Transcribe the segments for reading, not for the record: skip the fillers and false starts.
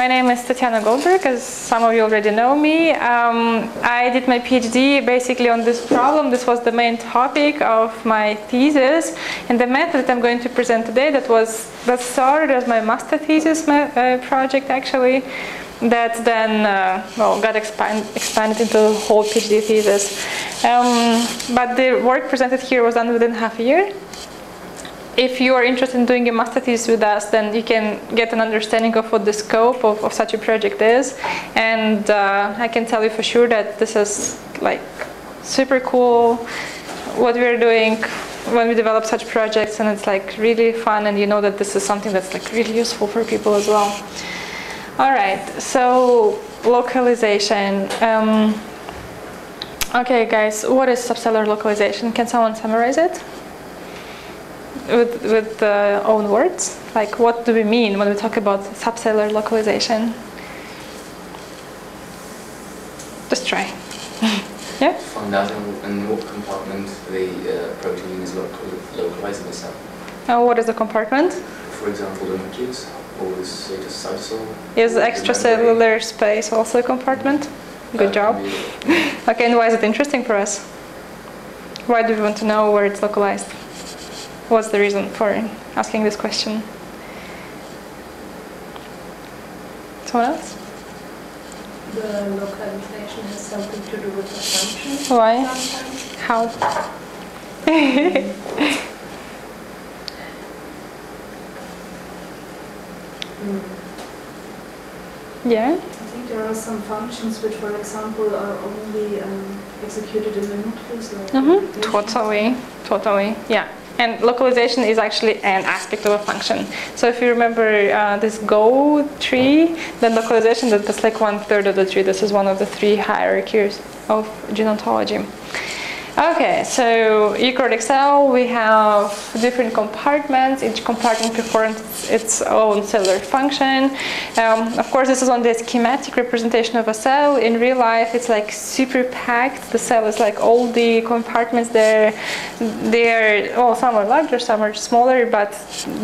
My name is Tatyana Goldberg, as some of you already know me. I did my PhD basically on this problem. This was the main topic of my thesis, and the method I'm going to present today that started as my master thesis project actually, that then got expanded into a whole PhD thesis. But the work presented here was done within half a year. If you are interested in doing a master thesis with us, then you can get an understanding of what the scope of such a project is. And I can tell you for sure that this is like super cool what we're doing when we develop such projects, and it's like really fun, and you know that this is something that's like really useful for people as well. All right, so localization. Okay guys, what is subcellular localization? Can someone summarize it? With own words, like what do we mean when we talk about subcellular localization? Just try. Yeah? Find out in what compartment the protein is localizing itself. What is the compartment? For example, the nucleus, or is it a cytosol? Is extracellular space also a compartment? Good job. Okay, and why is it interesting for us? Why do we want to know where it's localized? What's the reason for asking this question? Someone else? The localization has something to do with the function. Why? Sometimes. How? Yeah? I think there are some functions which, for example, are only executed in the nucleus. Like Totally, yeah. And localization is actually an aspect of a function. So if you remember this Go tree, then localization, that's like 1/3 of the tree. This is one of the 3 hierarchies of gene ontology. Okay, so eukaryotic cell, we have different compartments. Each compartment performs its own cellular function. Of course, this is on the schematic representation of a cell. In real life, it's like super packed. The cell is like all the compartments there. Well, some are larger, some are smaller, but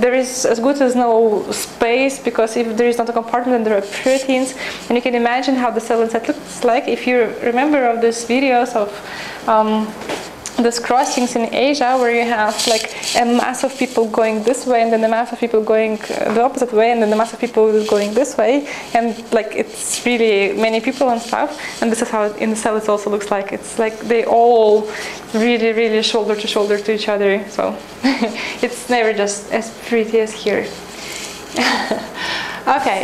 there is as good as no space, because if there is not a compartment, then there are proteins. And you can imagine how the cell inside looks like. If you remember of these videos of these crossings in Asia, where you have like a mass of people going this way, and then a mass of people going the opposite way, and then the mass of people going this way, and like it's really many people and stuff. And this is how in the cell it also looks like. It's like they all really shoulder to shoulder to each other. So it's never just as pretty as here. Okay,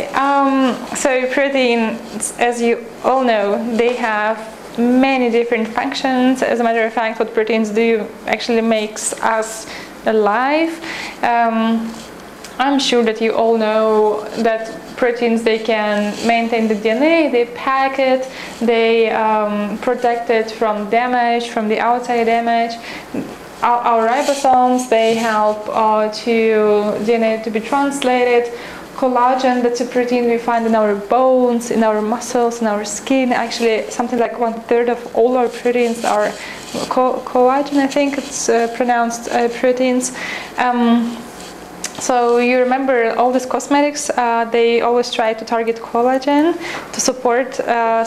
so proteins, as you all know, they have many different functions. As a matter of fact, what proteins do actually makes us alive. I'm sure that you all know that proteins, they can maintain the DNA, they pack it, they protect it from damage, from the outside damage. Our ribosomes, they help to DNA to be translated. Collagen, that's a protein we find in our bones, in our muscles, in our skin. Actually, something like 1/3 of all our proteins are collagen, I think it's pronounced, proteins. So you remember all these cosmetics, they always try to target collagen to support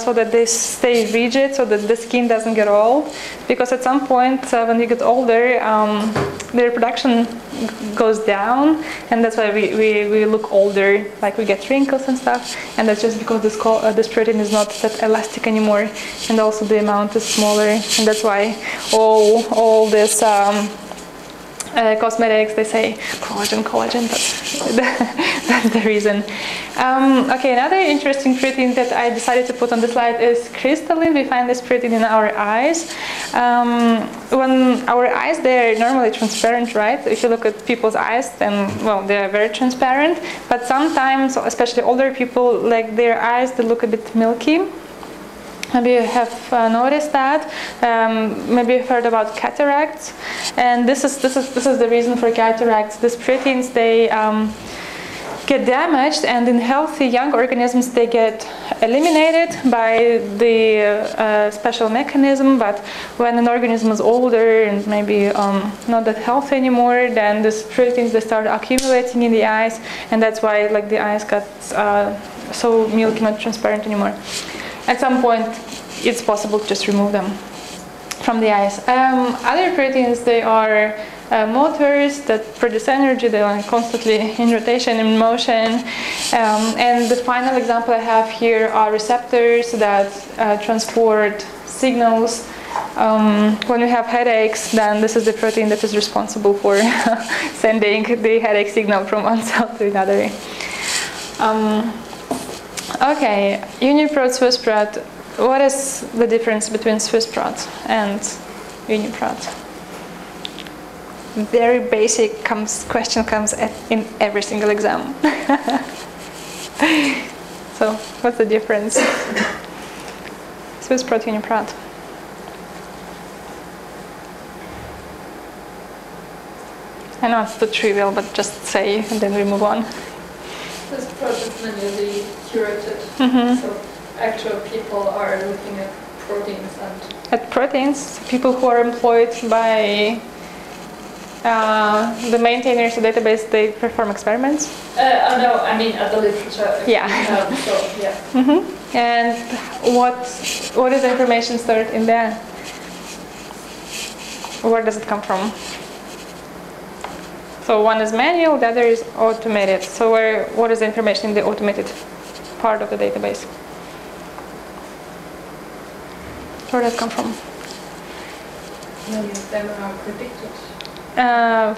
so that they stay rigid, so that the skin doesn't get old. Because at some point when you get older, their production goes down, and that's why we look older, like we get wrinkles and stuff. And that's just because this protein is not that elastic anymore, and also the amount is smaller, and that's why all this cosmetics, they say collagen, that's the reason. Okay, another interesting protein that I decided to put on the slide is crystalline. We find this protein in our eyes. When our eyes, they're normally transparent, right? If you look at people's eyes, then, well, they're very transparent. But sometimes, especially older people, like their eyes, they look a bit milky. Maybe you have noticed that. Maybe you've heard about cataracts, and this is the reason for cataracts. These proteins, they get damaged, and in healthy young organisms they get eliminated by the special mechanism. But when an organism is older and maybe not that healthy anymore, then these proteins, they start accumulating in the eyes, and that's why like the eyes got so milky, not transparent anymore. At some point, it's possible to just remove them from the ice. Other proteins, they are motors that produce energy. They are constantly in rotation, in motion. And the final example I have here are receptors that transport signals. When we have headaches, then this is the protein that is responsible for sending the headache signal from one cell to another. Okay, uniprot, swissprot. What is the difference between swissprot and uniprot? Very basic question comes in every single exam. So, what's the difference? Swissprot, uniprot. I know it's too trivial, but just say and then we move on. This project is manually curated, so actual people are looking at proteins and... At proteins, people who are employed by the maintainers of the database, they perform experiments? No, I mean at the literature. Yeah. So, yeah. And what is the information stored in there? Where does it come from? So one is manual, the other is automated. So what is the information in the automated part of the database? Where does it come from? Many of them are predicted.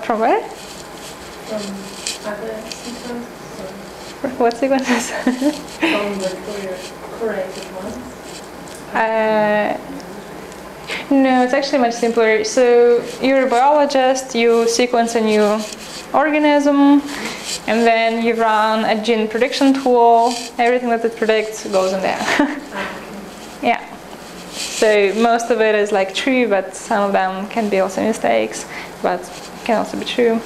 From where? From other sequences. What sequences? From the correlated ones. No, it's actually much simpler. So you're a biologist, you sequence a new organism, and then you run a gene prediction tool. Everything that it predicts goes in there. Yeah. So most of it is like true, but some of them can be also mistakes, but can also be true.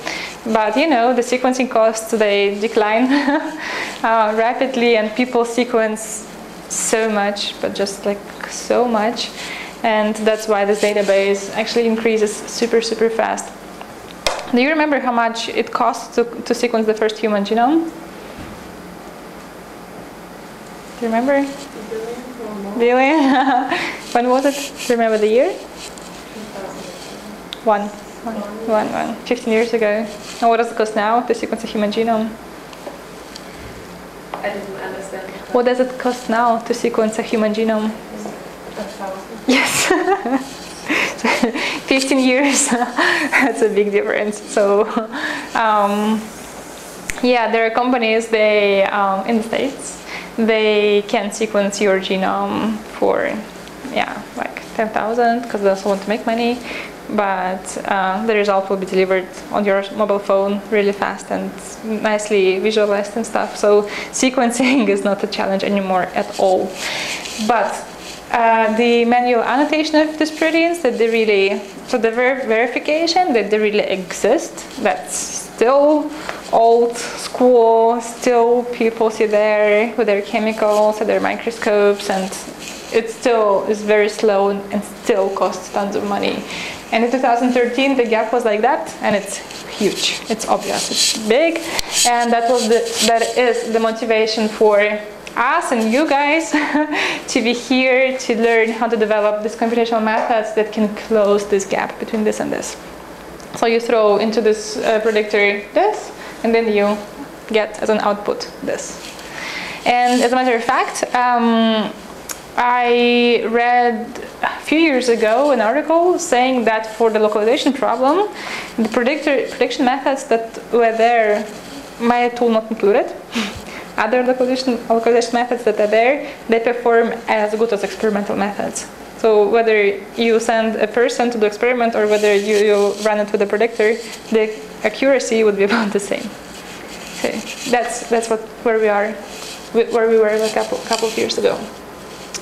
But you know, the sequencing costs, they decline rapidly, and people sequence so much, but just like so much. And that's why this database actually increases super, super fast. Do you remember how much it costs to sequence the first human genome? Do you remember? $1 billion or more. Billion? When was it? Do you remember the year? 15 years ago. And what does it cost now to sequence a human genome? I didn't understand. What does it cost now to sequence a human genome? 1,000. Yes. 15 years. That's a big difference. So, yeah, there are companies, they in the States, they can sequence your genome for, like 10,000 because they also want to make money. But the result will be delivered on your mobile phone really fast and nicely visualized and stuff. So sequencing is not a challenge anymore at all. But the manual annotation of these proteins, that they really, so the verification that they really exist, that's still old school, still people sit there with their chemicals and their microscopes, and it still is very slow and still costs tons of money. And in 2013, the gap was like that, and it's huge. It's obvious. It's big, and that is the motivation for us and you guys to be here to learn how to develop these computational methods that can close this gap between this and this. So you throw into this predictor this, and then you get as an output this. And as a matter of fact, I read a few years ago an article saying that for the localization problem, the prediction methods that were there, my tool not included, other localization methods that are there, they perform as good as experimental methods. So whether you send a person to do experiment or whether you run it with a predictor, the accuracy would be about the same. Okay, that's where we were a couple of years ago.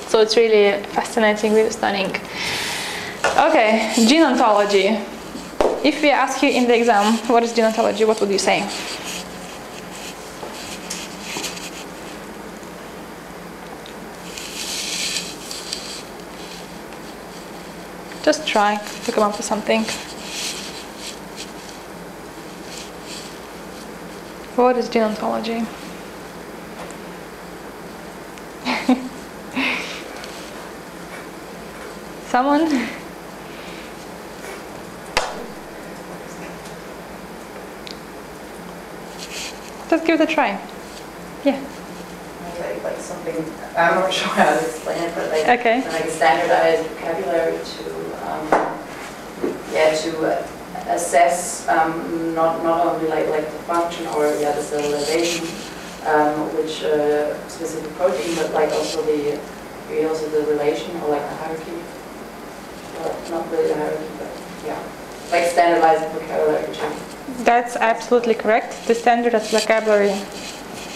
So it's really fascinating, really stunning. Okay, gene ontology. If we ask you in the exam, what is gene ontology, what would you say? Just try to come up with something. What is gene ontology? Someone? Just give it a try. Yeah. Like something, I'm not sure how to explain it, but like, Okay. like a standardized vocabulary to assess not only like the function or the cellularization, which specific protein, but like also the relation or like the hierarchy. Well, not really the hierarchy, but yeah, like standardized vocabulary too. That's absolutely correct. The standardized vocabulary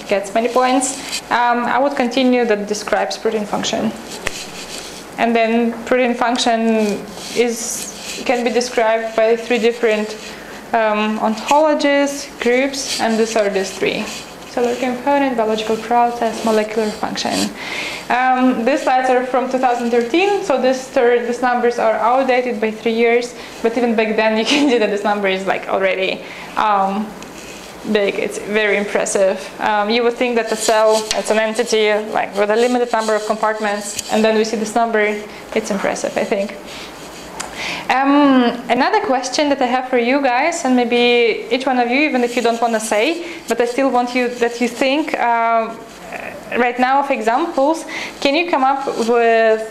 gets many points. I would continue that describes protein function. And then protein function can be described by 3 different ontologies, groups, and these are these 3. Cellular component, biological process, molecular function. These slides are from 2013, so these numbers are outdated by 3 years, but even back then you can see that this number is like already big. It's very impressive. You would think that the cell, it's an entity like with a limited number of compartments, and then we see this number. It's impressive, I think. Another question that I have for you guys, and maybe each one of you, even if you don't want to say, but I still want you that you think right now of examples. Can you come up with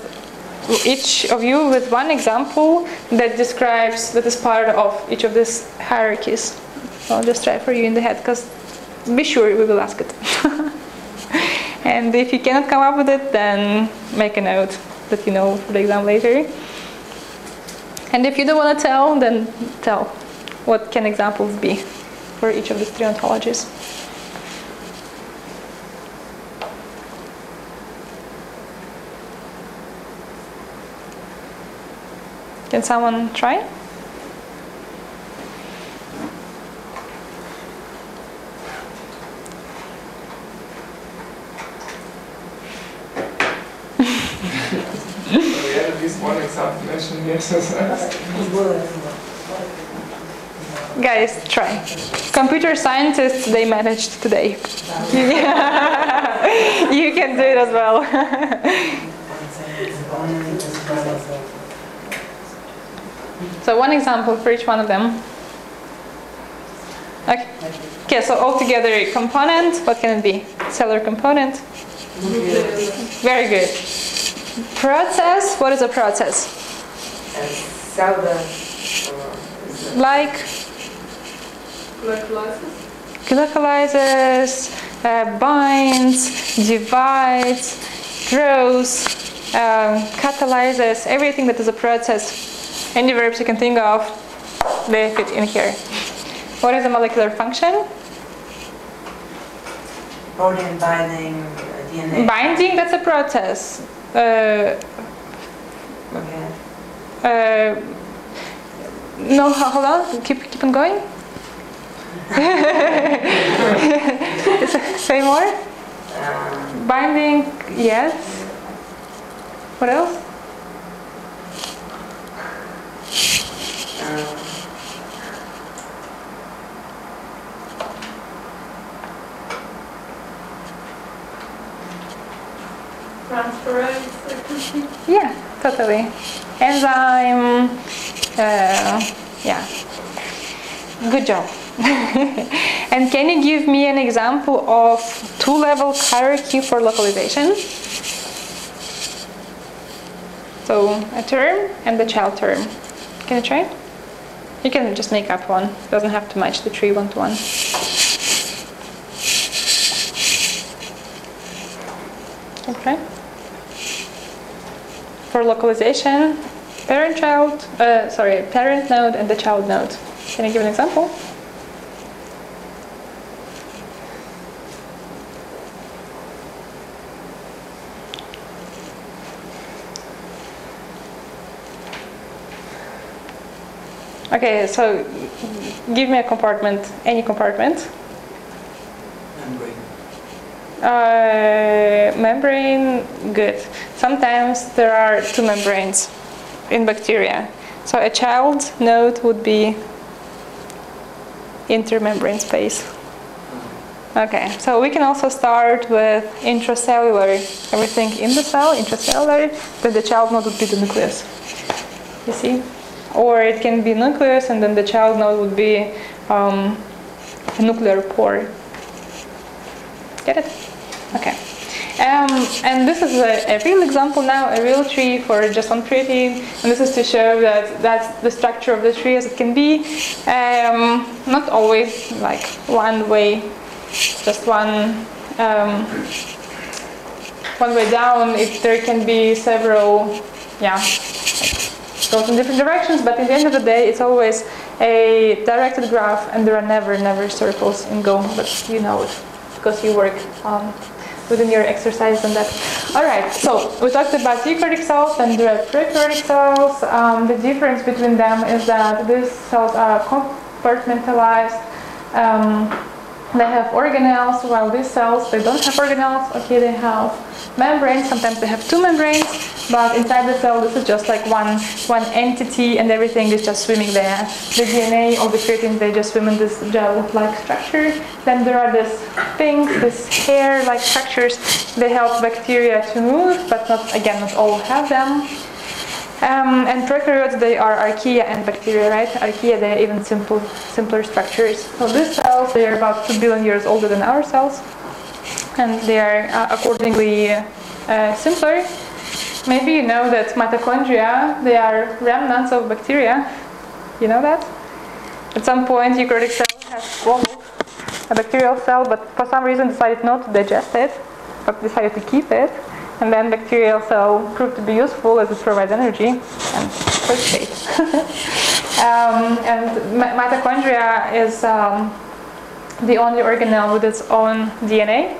each of you with one example that describes, that is part of each of these hierarchies? I'll just try for you in the head, because be sure we will ask it. And if you cannot come up with it, then make a note that you know for the exam later. And if you don't want to tell, then tell. What can examples be for each of these 3 ontologies? Can someone try? We had at least one example mentioned here. Guys, try. Computer scientists, they managed today. You can do it as well. So one example for each one of them. Okay, so altogether component, what can it be? Cellular component? Very good. Process, what is a process? Cellular. Like? Localizes, binds, divides, grows, catalyzes, everything that is a process. Any verbs you can think of, they fit in here. What is a molecular function? Protein binding, DNA. Binding, that's a process. No, hold on, keep on going. Say more. Binding, yes. What else? Transference. Yeah, totally. Enzyme. Yeah. Good job. And can you give me an example of 2-level hierarchy for localization? So a term and the child term. Can you try? You can just make up one. It doesn't have to match the tree 1-to-1. Okay. For localization, parent node and the child node. Can you give an example? Okay, so give me a compartment, any compartment. Membrane, good. Sometimes there are 2 membranes in bacteria. So a child node would be intermembrane space. Okay, so we can also start with intracellular, everything in the cell, intracellular, then the child node would be the nucleus. you see? Or it can be nucleus, and then the child node would be a nuclear pore. Get it? Okay. And this is a real example now, a real tree for just one protein. And this is to show that that's the structure of the tree as it can be. Not always like one way, just one way down. There can be several, goes in different directions. But at the end of the day, it's always a directed graph, and there are never circles in Go. But you know it because you work within your exercise on that. All right, so we talked about eukaryotic cells and there are prokaryotic cells. The difference between them is that these cells are compartmentalized. They have organelles, while these cells, they don't have organelles. Okay, they have membranes. Sometimes they have two membranes, but inside the cell, this is just like one entity, and everything is just swimming there. The DNA of the proteins, they just swim in this gel-like structure. Then there are these things, these hair-like structures. They help bacteria to move, but not all have them. And prokaryotes, they are archaea and bacteria, right? Archaea, they are even simpler structures. So these cells, they are about 2 billion years older than our cells, and they are accordingly simpler. Maybe you know that mitochondria, they are remnants of bacteria. You know that? At some point, eukaryotic cell has swallowed a bacterial cell, but for some reason decided not to digest it, but decided to keep it. And then bacterial cell proved to be useful as it provides energy and phosphate. And mitochondria is the only organelle with its own DNA.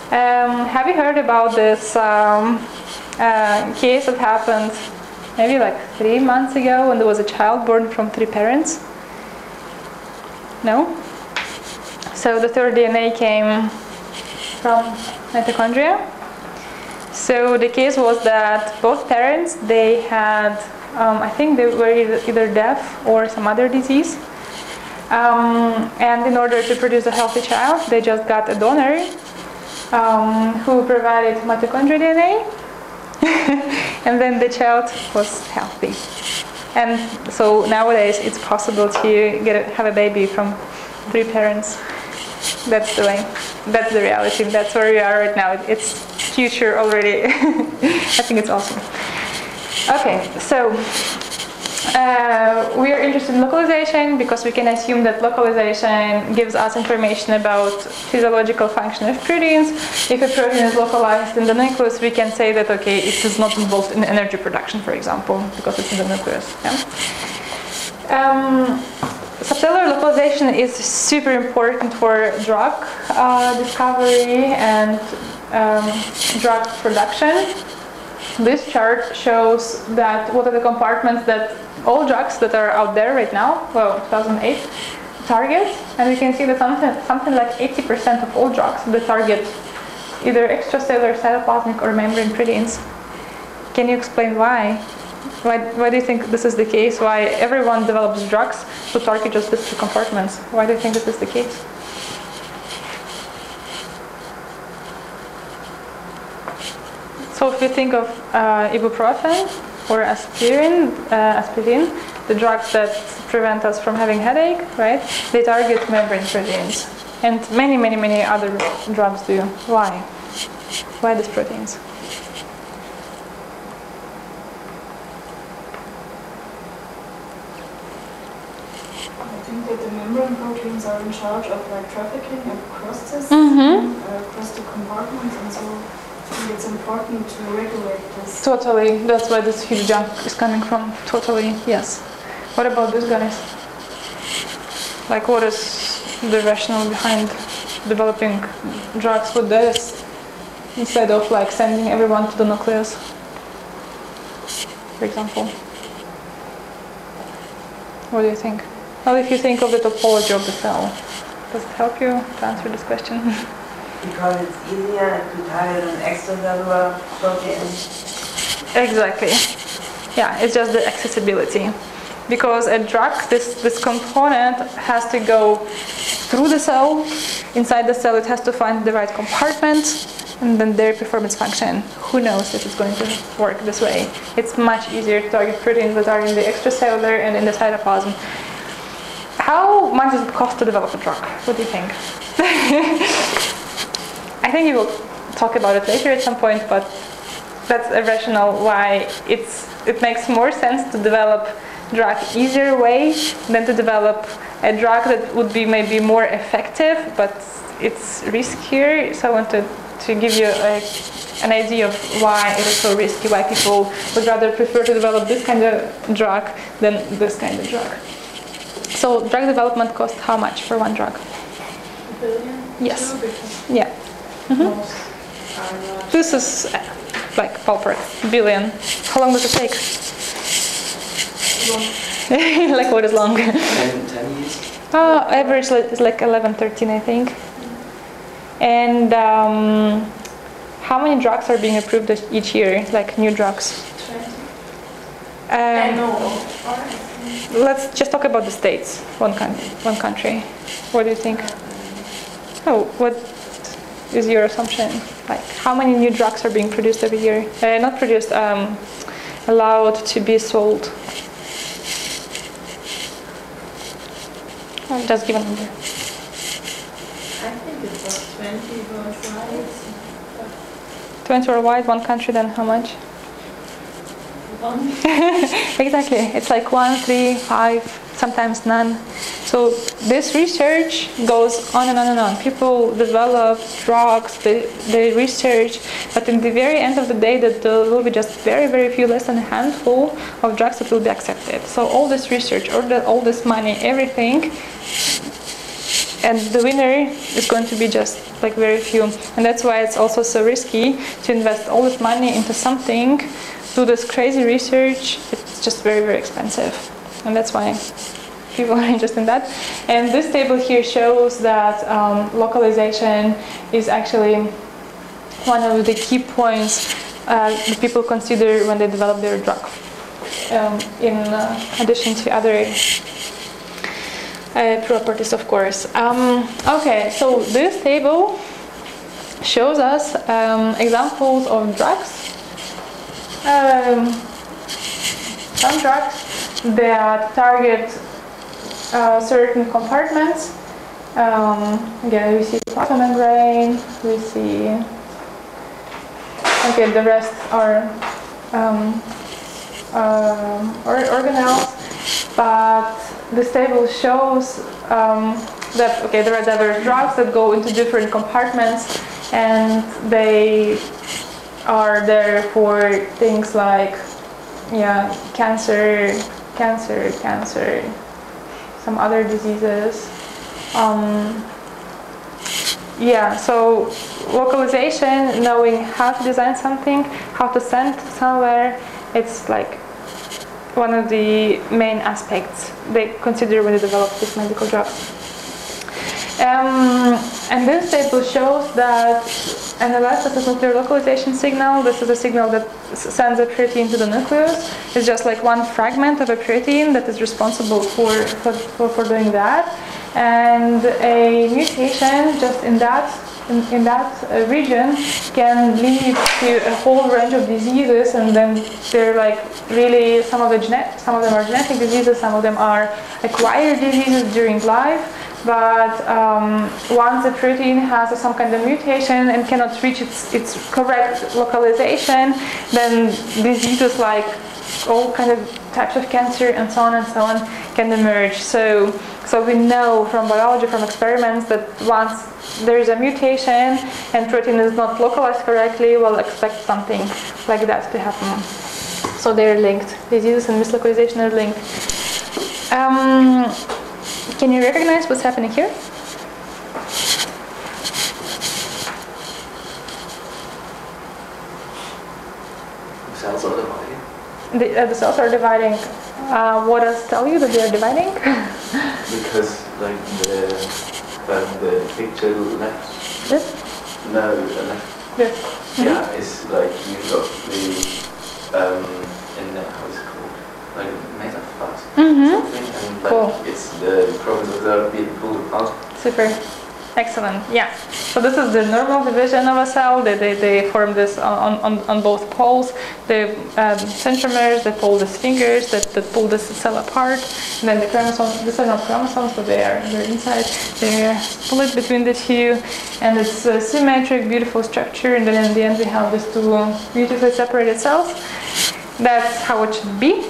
Have you heard about this case that happened maybe like 3 months ago when there was a child born from 3 parents? No? So the third DNA came from mitochondria. So the case was that both parents, they had, I think they were either deaf or some other disease. And in order to produce a healthy child, they just got a donor who provided mitochondrial DNA. And then the child was healthy. And so nowadays it's possible to have a baby from 3 parents. That's the way. That's the reality. That's where we are right now. It's future already. I think it's awesome. Okay, so we are interested in localization because we can assume that localization gives us information about physiological function of proteins. If a protein is localized in the nucleus, we can say that, okay, it is not involved in energy production, for example, because it's in the nucleus. Yeah? Subcellular localization is super important for drug discovery and drug production. This chart shows that what are the compartments that all drugs that are out there right now, well, 2008, target. And we can see that something like 80% of all drugs that target either extracellular, cytoplasmic, or membrane proteins. Can you explain why? Why do you think this is the case? Why everyone develops drugs to target just these 2 compartments? Why do you think this is the case? So if you think of ibuprofen or aspirin, the drugs that prevent us from having headache, right? They target membrane proteins. And many other drugs do. Why? Why these proteins? I think that the membrane proteins are in charge of like trafficking across this, across the compartments, and so I think it's important to regulate this. Totally, that's where this huge jump is coming from. Totally, yes. What about these guys? Like, what is the rationale behind developing drugs with this instead of like sending everyone to the nucleus, for example? What do you think? Well, if you think of the topology of the cell, does it help you to answer this question? Because it's easier to target an extracellular protein. Exactly. Yeah, it's just the accessibility. Because a drug, this component has to go through the cell. Inside the cell, it has to find the right compartment. and then their performance function. Who knows if it's going to work this way? It's much easier to target proteins that are in the extracellular and in the cytoplasm. How much does it cost to develop a drug? What do you think? I think you will talk about it later at some point, but that's a rationale why it makes more sense to develop drug easier way than to develop a drug that would be maybe more effective, but it's riskier. So I wanted to give you an idea of why it is so risky, why people would rather prefer to develop this kind of drug than this kind of drug. So drug development costs how much for one drug? $1 billion? Yes. $2 billion. Yeah. Most are not. This is like ballpark, billion. How long does it take? Like what is long? 10 years? Average is like 11, 13, I think. And how many drugs are being approved each year, like new drugs? 20. No. Let's just talk about the states, one country. What do you think? Oh, what is your assumption? Like, how many new drugs are being produced every year? Not produced, allowed to be sold. Just give a number. I think it was 20 worldwide. 20 worldwide, one country, then how much? 1. Exactly. It's like 1, 3, 5, sometimes none. So this research goes on and on and on. People develop drugs, they research, but in the very end of the day, that there will be just very, very few, less than a handful of drugs that will be accepted. So all this research, all this money, everything, and the winner is going to be just like very few. And that's why it's also so risky to invest all this money into something, do this crazy research. It's just very, very expensive. And that's why people are interested in that. And this table here shows that localization is actually one of the key points that people consider when they develop their drug, in addition to other properties, of course. Okay, so this table shows us examples of drugs. Some drugs that target certain compartments. Again, we see plasma membrane, we see, okay, the rest are organelles, but this table shows that, okay, there are diverse drugs that go into different compartments, and they are there for things like, yeah, cancer, some other diseases. Yeah, so localization, knowing how to design something, how to send somewhere, it's like one of the main aspects they consider when they develop this medical drug. And this table shows that NLS, this is nuclear localization signal. This is a signal that sends a protein to the nucleus. It's just like one fragment of a protein that is responsible for doing that. And a mutation just in that region can lead to a whole range of diseases, and then they're like really, some of them are genetic diseases, some of them are acquired diseases during life. But once the protein has some kind of mutation and cannot reach its correct localization, then diseases like all kind of types of cancer and so on can emerge. So we know from biology, from experiments, that once there is a mutation and protein is not localized correctly, we'll expect something like that to happen. So they're linked. Diseases and mislocalization are linked. Can you recognize what's happening here? Cells are dividing. The cells are dividing. What does tell you that they are dividing? Because like the picture left. This? No, left. This. Yeah, it's like you've got the in the, how is it called? Like metaphase. Something, and like Cool. it's the chromosomes are being pulled apart. Super. Excellent, yeah. So this is the normal division of a cell. They form this on both poles. The centromeres, they pull these fingers that pull this cell apart. And then the chromosomes, these are not chromosomes, but they're inside. They're split between the two. And it's a symmetric, beautiful structure. And then in the end we have these two beautifully separated cells. That's how it should be.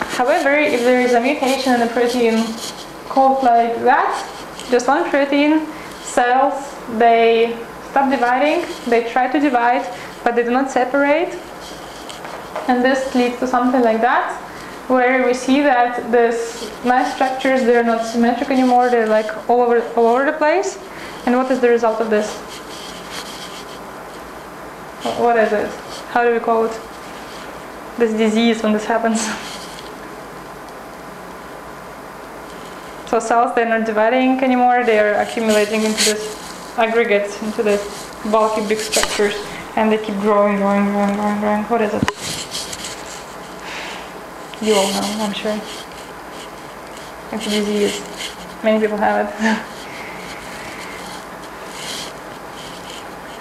However, if there is a mutation in the protein called like that, just one protein, cells, they stop dividing, they try to divide, but they do not separate. And this leads to something like that, where we see that these nice structures, they're not symmetric anymore, they're like all over the place. And what is the result of this? What is it? How do we call it? This disease when this happens. So cells, they're not dividing anymore, they are accumulating into this aggregates, into this bulky big structures, and they keep growing. What is it? You all know, I'm sure. It's a disease. Many people have it.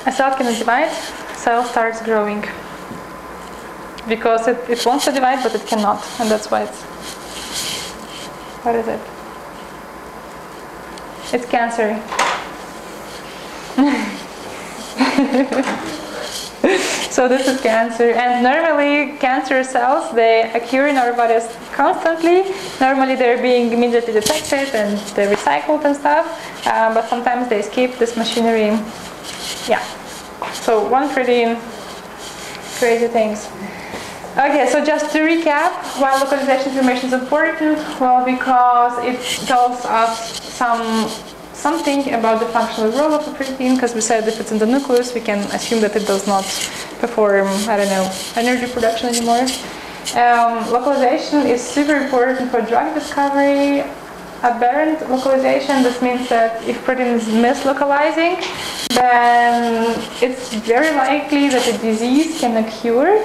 A cell cannot divide, cell starts growing. Because it wants to divide, but it cannot, and that's why it's... What is it? It's cancer. So this is cancer, and normally cancer cells, they occur in our bodies constantly. Normally they're being immediately detected and they're recycled and stuff, but sometimes they escape this machinery. Yeah. So one protein, crazy things. Okay, so just to recap, why localization information is important? Well, because it tells us something about the functional role of a protein, because we said if it's in the nucleus, we can assume that it does not perform, I don't know, energy production anymore. Localization is super important for drug discovery. Aberrant localization, this means that if protein is mislocalizing, then it's very likely that a disease can occur.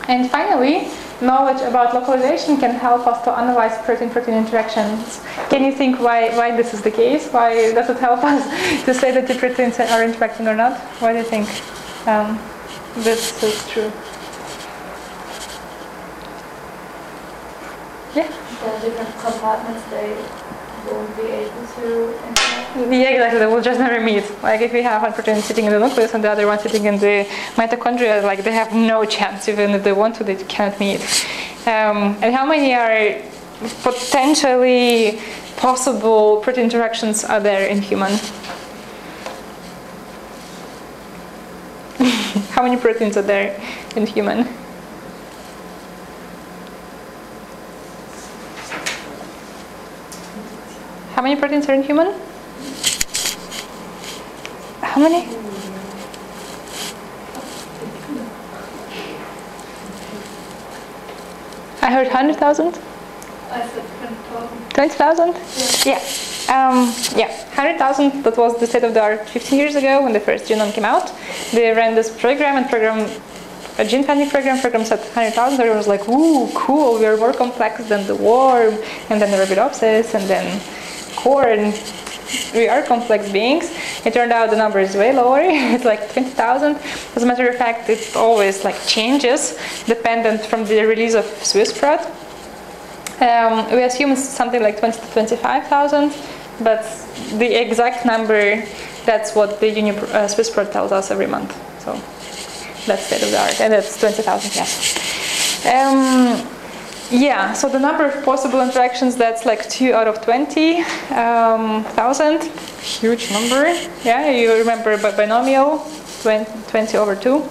And finally, knowledge about localization can help us to analyze protein-protein interactions. Can you think why this is the case? Why does it help us to say that the proteins are interacting or not? Why do you think this is true? Yeah? The different compartments, they won't be able to interact. Yeah, exactly. They will just never meet. Like if we have one protein sitting in the nucleus and the other one sitting in the mitochondria, like they have no chance. Even if they want to, they can't meet. And how many are potentially possible protein interactions are there in human? How many proteins are there in human? How many proteins are in human? How many? I heard 100,000? I said 20,000. 20,000? Yeah. Yeah, 100,000, that was the state of the art 15 years ago when the first genome came out. They ran this program, a gene finding program said 100,000. Everyone was like, ooh, cool, we are more complex than the worm, and then the Arabidopsis, and then corn. We are complex beings. It turned out the number is way lower. It's like 20,000. As a matter of fact, it always like changes dependent from the release of Swiss prot. We assume it's something like 20 to 25,000, but the exact number, that's what the Swiss prot tells us every month. So that's state of the art, and it's 20,000, yes. Yeah, so the number of possible interactions, that's like 2 out of 20,000. Huge number. Yeah, you remember binomial, 20 over 2.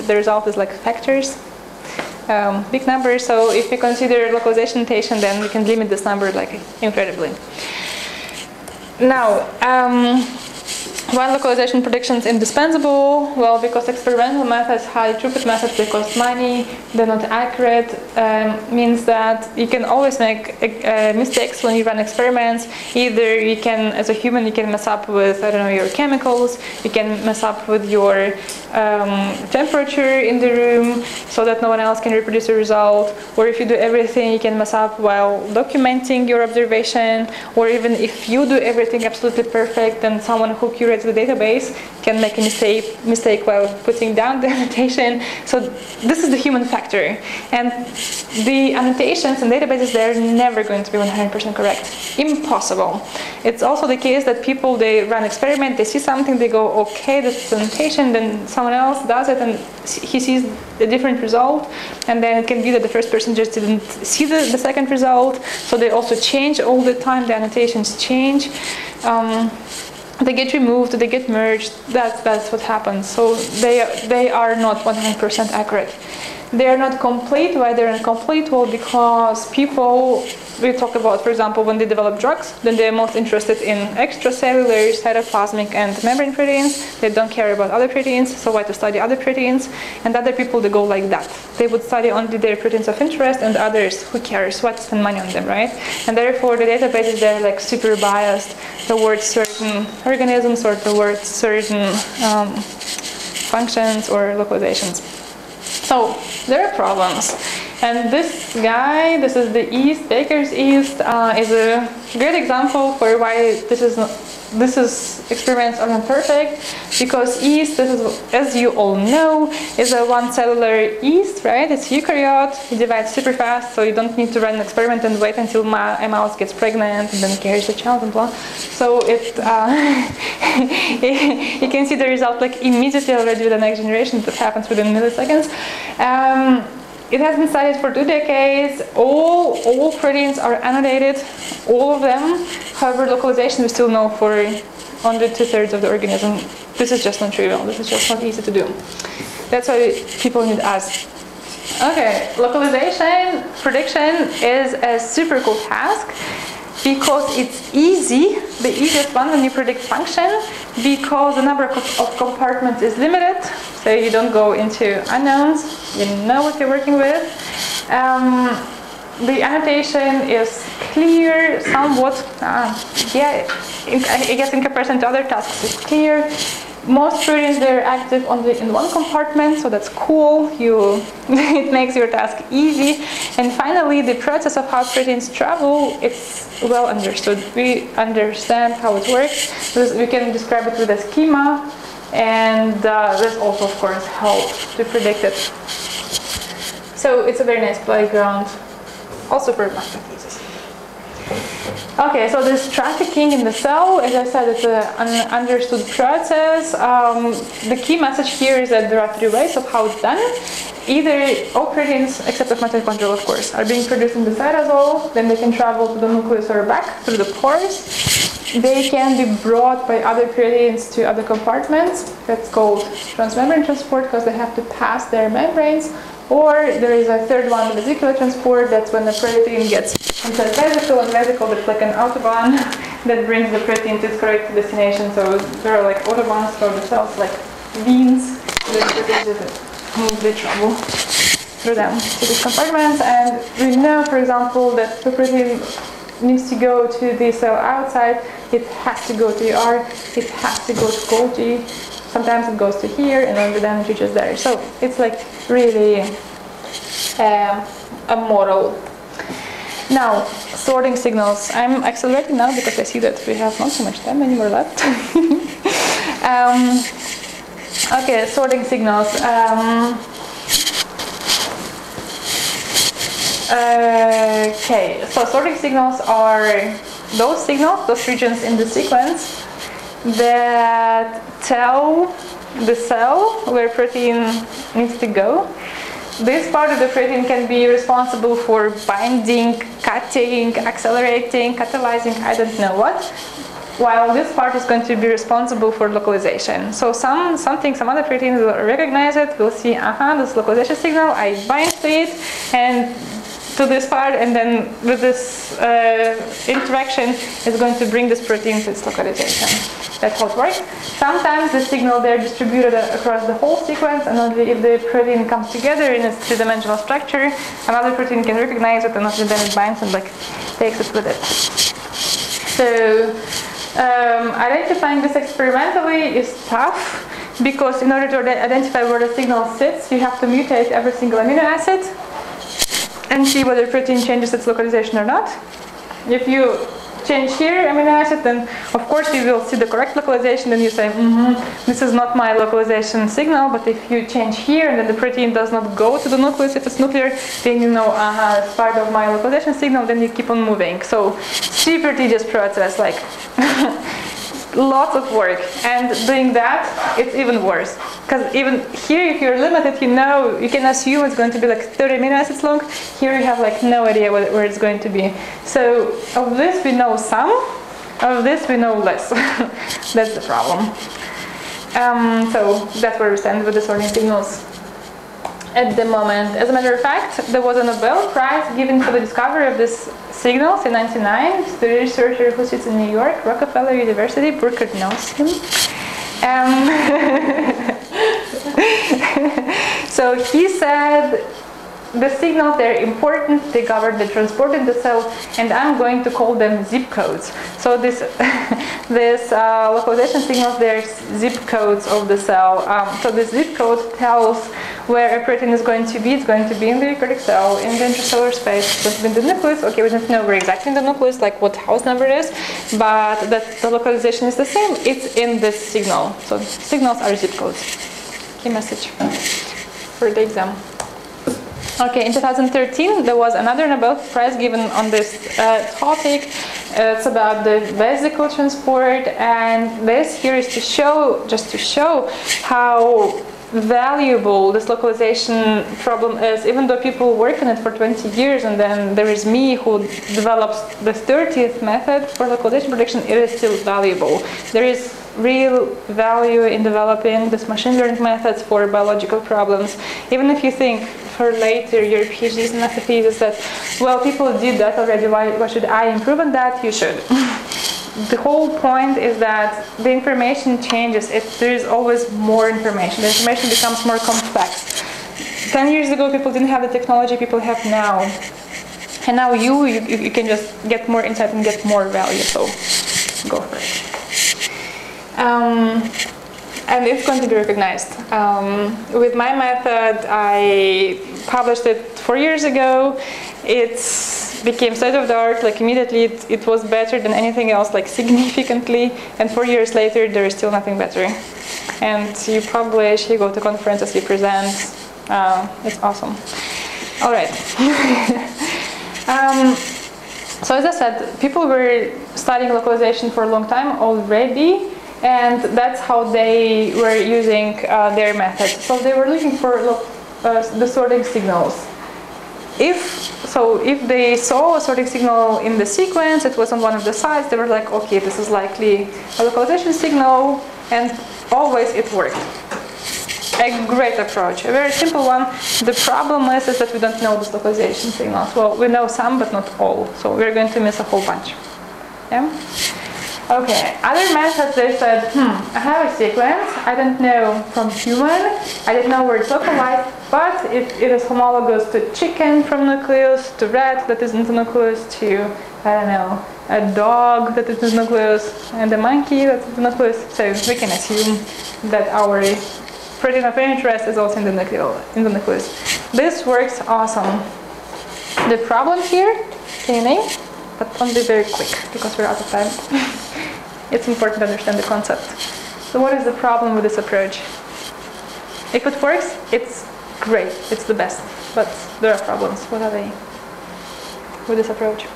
The result is like factors. Big number, so if we consider localization notation, then we can limit this number like incredibly. Now, why localization predictions indispensable? Well, because experimental methods, high throughput methods, they cost money, they're not accurate, means that you can always make mistakes when you run experiments. Either you can, as a human, you can mess up with, I don't know, your chemicals, you can mess up with your temperature in the room so that no one else can reproduce the result, or if you do everything you can mess up while documenting your observation, or even if you do everything absolutely perfect, then someone who curates the database can make a mistake while putting down the annotation. So this is the human factor, and the annotations and databases, they're never going to be 100% correct. Impossible. It's also the case that people, they run experiment, they see something, they go, okay, this is annotation, then someone else does it and he sees a different result, and then it can be that the first person just didn't see the second result, so they also change all the time, the annotations change. They get removed, they get merged, that's what happens. So they are not 100% accurate. They are not complete. Why they're incomplete? Well, because people, we talk about, for example, when they develop drugs, then they're most interested in extracellular, cytoplasmic, and membrane proteins. They don't care about other proteins, so why to study other proteins? And other people, they go like that. They would study only their proteins of interest, and others, who cares? Why spend money on them, right? And therefore, the databases, they're like super biased towards certain organisms or towards certain functions or localizations. So there are problems, and this guy, this is the yeast, Baker's yeast, is a great example for why this experiments are not perfect, because yeast, this is, as you all know, is a one-cellular yeast, right? It's eukaryote, it divides super fast, so you don't need to run an experiment and wait until a mouse gets pregnant and then carries the child and blah. So it, you can see the result like immediately already with the next generation. That happens within milliseconds. It has been studied for 2 decades. All proteins are annotated, all of them. However, localization we still know for only 2/3 of the organism. This is just not trivial. This is just not easy to do. That's why people need us. Okay, localization prediction is a super cool task because it's easy, the easiest one when you predict function, because the number of compartments is limited, so you don't go into unknowns, you know what you're working with. The annotation is clear, somewhat, yeah, I guess in comparison to other tasks it's clear. Most proteins, they're active only in one compartment, so that's cool. It makes your task easy. And finally, the process of how proteins travel, it's well understood. We understand how it works. We can describe it with a schema, and this also, of course, helps to predict it. So it's a very nice playground, also for master thesis. Okay, so this trafficking in the cell, as I said, it's an understood process. The key message here is that there are 3 ways of how it's done. Either all proteins, except of mitochondrial, of course, are being produced in the cytosol, then they can travel to the nucleus or back through the pores. They can be brought by other proteins to other compartments. That's called transmembrane transport, because they have to pass their membranes. Or there is a third one, the vesicular transport. That's when the protein gets into a vesicle, and vesicle that's like an autobahn that brings the protein to its correct destination. So there are like autobahns for the cells, like veins. The proteins move, they travel through them to these compartments. And we know, for example, that the protein needs to go to the cell outside. It has to go to ER. It has to go to Golgi. Sometimes it goes to here, and then the damage is just there. So it's like really a model. Now, sorting signals. I'm accelerating now because I see that we have not so much time anymore left. Okay, sorting signals. Okay, so sorting signals are those signals, those regions in the sequence that tell the cell where protein needs to go. This part of the protein can be responsible for binding, cutting, accelerating, catalyzing, I don't know what, while this part is going to be responsible for localization. So some other proteins will recognize it, will see, this localization signal, I bind to it, and to this part, and then with this interaction is going to bring this protein to its localization. That's how it works. Sometimes the signal, they're distributed across the whole sequence, and only if the protein comes together in its 3-dimensional structure, another protein can recognize it, and only then it binds and like takes it with it. So identifying this experimentally is tough, because in order to identify where the signal sits, you have to mutate every single amino acid and see whether protein changes its localization or not. If you change here amino acid, then of course you will see the correct localization, and you say, this is not my localization signal. But if you change here and then the protein does not go to the nucleus, if it's nuclear, then you know, it's part of my localization signal, then you keep on moving. So super tedious process, like lots of work. And doing that, it's even worse. Because even here, if you're limited, you know, you can assume it's going to be like 30 amino acids long. Here you have like no idea where it's going to be. So of this we know some, of this we know less. That's the problem. So that's where we stand with the sorting signals at the moment. As a matter of fact, there was a Nobel Prize given for the discovery of these signals in '99 to the researcher who sits in New York, Rockefeller University. Burkert knows him. So he said the signals, they're important, they govern the transport in the cell, and I'm going to call them zip codes. So this localization signals, they're zip codes of the cell. So the zip code tells where a protein is going to be. It's going to be in the eukaryotic cell, in the intracellular space, it's going to be in the nucleus. Okay, we don't know where exactly in the nucleus, like what house number it is, but that the localization is the same. It's in this signal. So signals are zip codes. Key message for the exam. Okay, in 2013, there was another Nobel Prize given on this topic. It's about the vesicle transport, and this here is to show, just to show how valuable this localization problem is, even though people work on it for 20 years, and then there is me who develops the 30th method for localization prediction, it is still valuable. There is real value in developing this machine learning methods for biological problems. Even if you think for later your PhDs and master thesis that, well, people did that already, why should I improve on that? You should. The whole point is that the information changes. There is always more information. The information becomes more complex. 10 years ago, people didn't have the technology people have now. And now you can just get more insight and get more value, so go for it. And it's going to be recognized. With my method, I published it 4 years ago. It became state of the art, like immediately it was better than anything else, like significantly. And 4 years later, there is still nothing better. And you publish, you go to conferences, you present. It's awesome. All right. So as I said, people were studying localization for a long time already. And that's how they were using their method. So they were looking for the sorting signals. If they saw a sorting signal in the sequence, it was on one of the sides, they were like, okay, this is likely a localization signal, and always it worked. A great approach, a very simple one. The problem is that we don't know this localization signals. Well, we know some, but not all, so we're going to miss a whole bunch. Yeah? Okay, other methods, they said, I have a sequence, I don't know from human, I don't know where it's localized, but if it is homologous to chicken from nucleus, to rat that is in the nucleus, to, I don't know, a dog that is in the nucleus, and a monkey that's in the nucleus, so we can assume that our protein of interest is also in the nucleus. This works awesome. The problem here, can you name? But only very quick, because we're out of time. It's important to understand the concept. So what is the problem with this approach? If it works, it's great, it's the best. But there are problems. What are they with this approach? It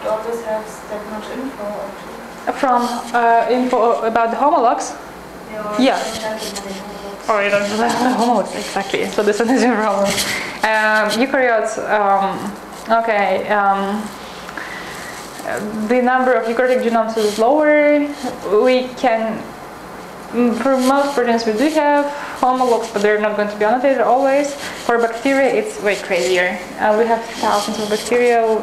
always has that much info, actually. From info about the homologs? Yeah. Oh, you don't have homologs, exactly. So this one is your problem. Eukaryotes, the number of eukaryotic genomes is lower. We can, for most proteins we do have homologs, but they're not going to be annotated always. For bacteria, it's way crazier. We have thousands of bacterial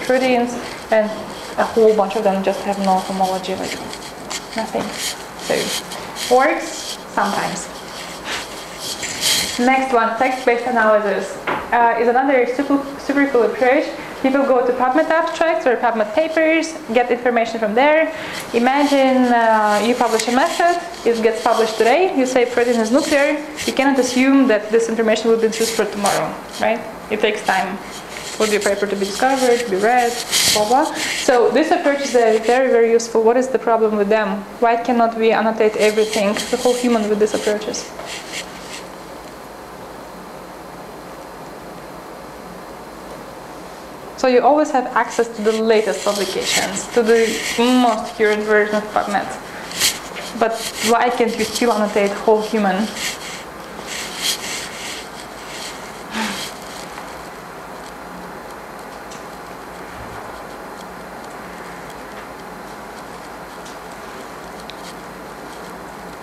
proteins, and a whole bunch of them just have no homology, like nothing. So, works sometimes. Next one, text-based analysis, is another super cool approach. People go to PubMed abstracts or PubMed papers, get information from there. Imagine you publish a method, it gets published today, you say protein is nuclear, you cannot assume that this information will be used for tomorrow, right? It takes time for the paper to be discovered, to be read, blah, blah. So this approach is very, very useful. What is the problem with them? Why cannot we annotate everything, the whole human, with these approaches? So you always have access to the latest publications, to the most current version of PubMed. But why can't you still annotate whole human?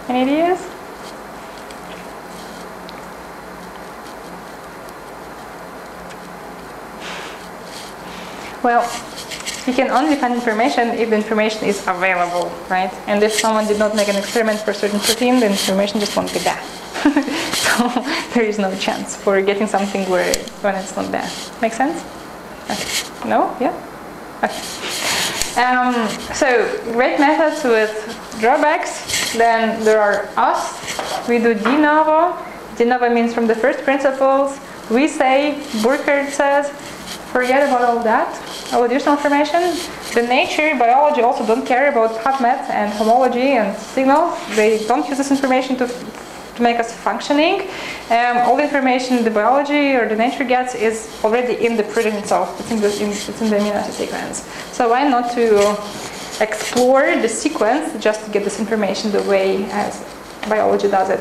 Any ideas? Well, you can only find information if the information is available, right? And if someone did not make an experiment for a certain protein, the information just won't be there. So there is no chance for getting something when it's not there. Make sense? Okay. No? Yeah? Okay. So great methods with drawbacks. Then there are us. We do de novo. De novo means from the first principles. We say, Burkhardt says, forget about all that, all additional information. The nature, biology also don't care about PubMed and homology and signals. They don't use this information to make us functioning. All the information the biology or the nature gets is already in the protein itself. It's in the amino acid sequence. So why not to explore the sequence just to get this information the way as biology does it?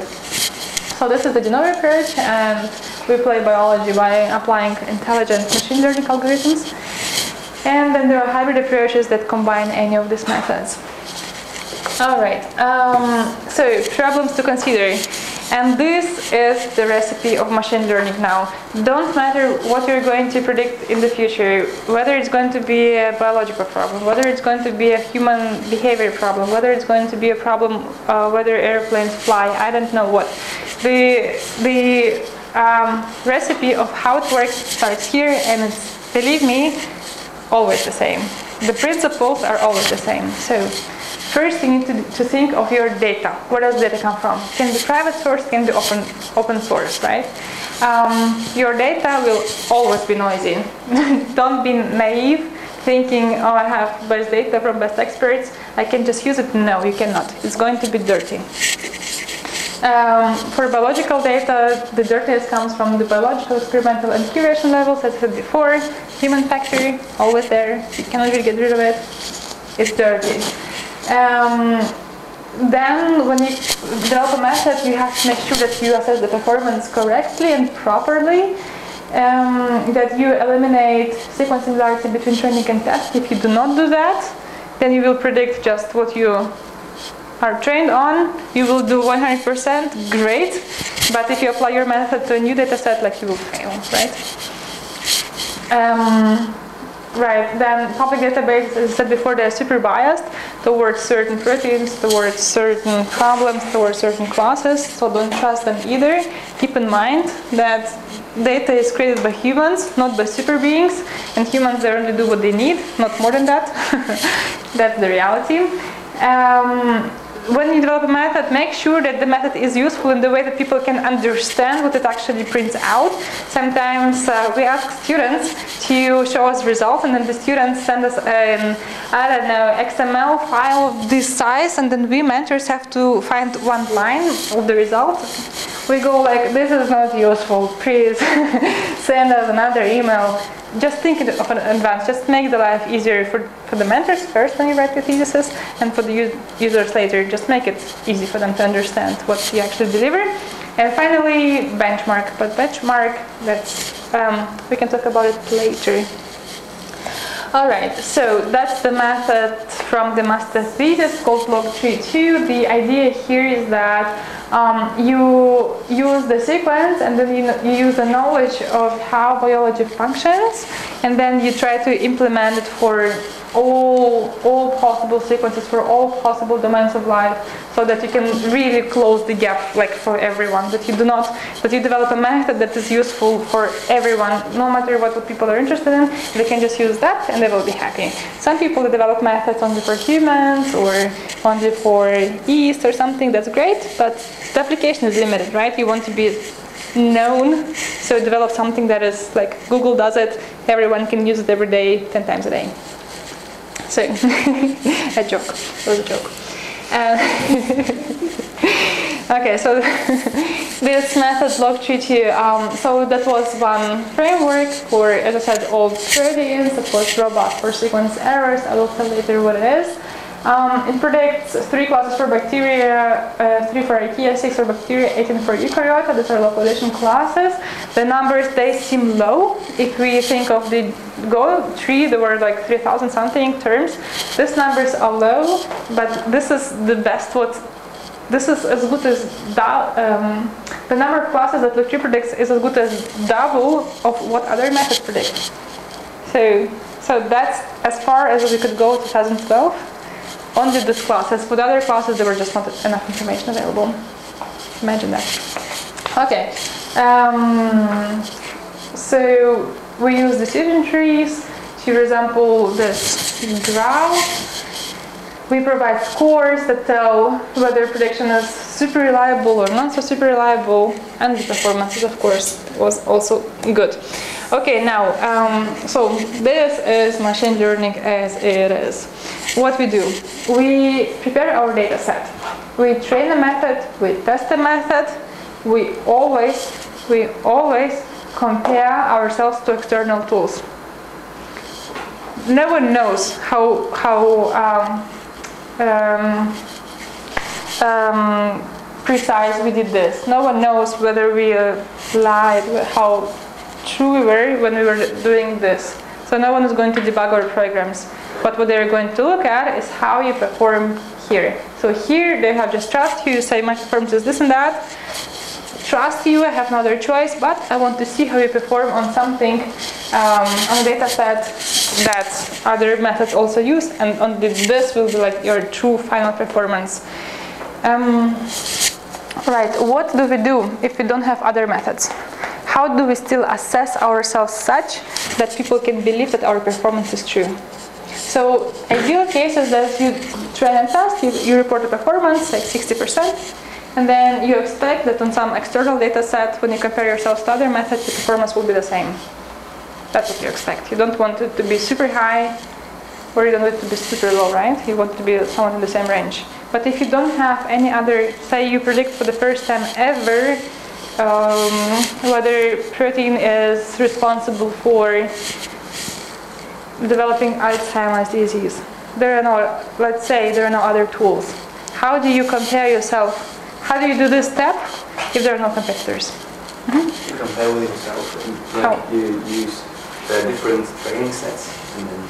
So this is the de novo approach, and we play biology by applying intelligent machine learning algorithms. And then there are hybrid approaches that combine any of these methods. All right, so problems to consider. And this is the recipe of machine learning now. Don't matter what you're going to predict in the future, whether it's going to be a biological problem, whether it's going to be a human behavior problem, whether it's going to be a problem whether airplanes fly, I don't know what. The recipe of how it works starts here, and it's, believe me, always the same. The principles are always the same. So first you need to think of your data. Where does data come from? It can be private source, can be open source, right? Your data will always be noisy. Don't be naive, thinking, oh, I have best data from best experts, I can just use it. No, you cannot. It's going to be dirty. For biological data, the dirtiness comes from the biological, experimental, and curation levels, as I said before. Human factor, always there. You cannot really get rid of it. It's dirty. Then, when you develop a method, you have to make sure that you assess the performance correctly and properly. That you eliminate sequence similarity between training and test. If you do not do that, then you will predict just what you are trained on. You will do 100% great, but if you apply your method to a new data set, like, you will fail, right? Right, then public databases, as I said before, they're super biased towards certain proteins, towards certain problems, towards certain classes, so don't trust them either. Keep in mind that data is created by humans, not by super beings, and humans, they only do what they need, not more than that. That's the reality. When you develop a method, make sure that the method is useful in the way that people can understand what it actually prints out. Sometimes we ask students to show us results, and then the students send us an, I don't know, XML file of this size, and then we mentors have to find one line of the result. We go like, this is not useful, please send us another email. Just think of it in advance, just make the life easier for the mentors first when you write your thesis, and for the users later. Just make it easy for them to understand what you actually deliver. And finally, benchmark. But benchmark, that's, we can talk about it later. All right, so that's the method from the master thesis called Loc Tree2. The idea here is that you use the sequence and then you use the knowledge of how biology functions, and then you try to implement it for all possible sequences, for all possible domains of life, so that you can really close the gap, like for everyone. That you develop a method that is useful for everyone, no matter what people are interested in. They can just use that and they will be happy. Some people develop methods only for humans or only for yeast or something. That's great, but the application is limited, right? You want to be known, so develop something that is like Google does it. Everyone can use it every day, 10 times a day. So, a joke. It was a joke. Okay, so this method Loc Tree2, so that was one framework for, as I said, all proteins. It was robust for sequence errors. I will tell later what it is. It predicts 3 classes for bacteria, 3 for archaea, 6 for bacteria, 18 for eukaryote. These are localization classes. The numbers, they seem low. If we think of the Go tree, there were like 3,000 something terms. These numbers are low, but this is the best this is as good as the number of classes that Loc Tree predicts is as good as double of what other methods predict. So that's as far as we could go in 2012. Only these classes. For the other classes, there were just not enough information available. Imagine that. Okay. So we use decision trees to resemble this graph. We provide scores that tell whether prediction is super reliable or not so super reliable, and the performance, of course, was also good. Okay, now, so this is machine learning as it is. What we do, we prepare our data set. We train a method, we test a method, we always compare ourselves to external tools. No one knows how precise we did this. No one knows whether we lied, how true we were when we were doing this. So no one is going to debug our programs. But what they're going to look at is how you perform here. So here they have just trust you, say my performance is this and that. Trust you, I have no other choice, but I want to see how you perform on something, on a data set that other methods also use, and on this will be like your true final performance. Right, what do we do if we don't have other methods? How do we still assess ourselves such that people can believe that our performance is true? So ideal case is that you train and test, you report a performance, like 60%, and then you expect that on some external data set, when you compare yourselves to other methods, the performance will be the same. That's what you expect. You don't want it to be super high, or you don't want it to be super low, right? You want it to be somewhat in the same range. But if you don't have any other, say you predict for the first time ever whether protein is responsible for developing Alzheimer's disease. There are no, let's say there are no other tools. How do you compare yourself? How do you do this step if there are no competitors? You compare with yourself. Like you use different training sets and then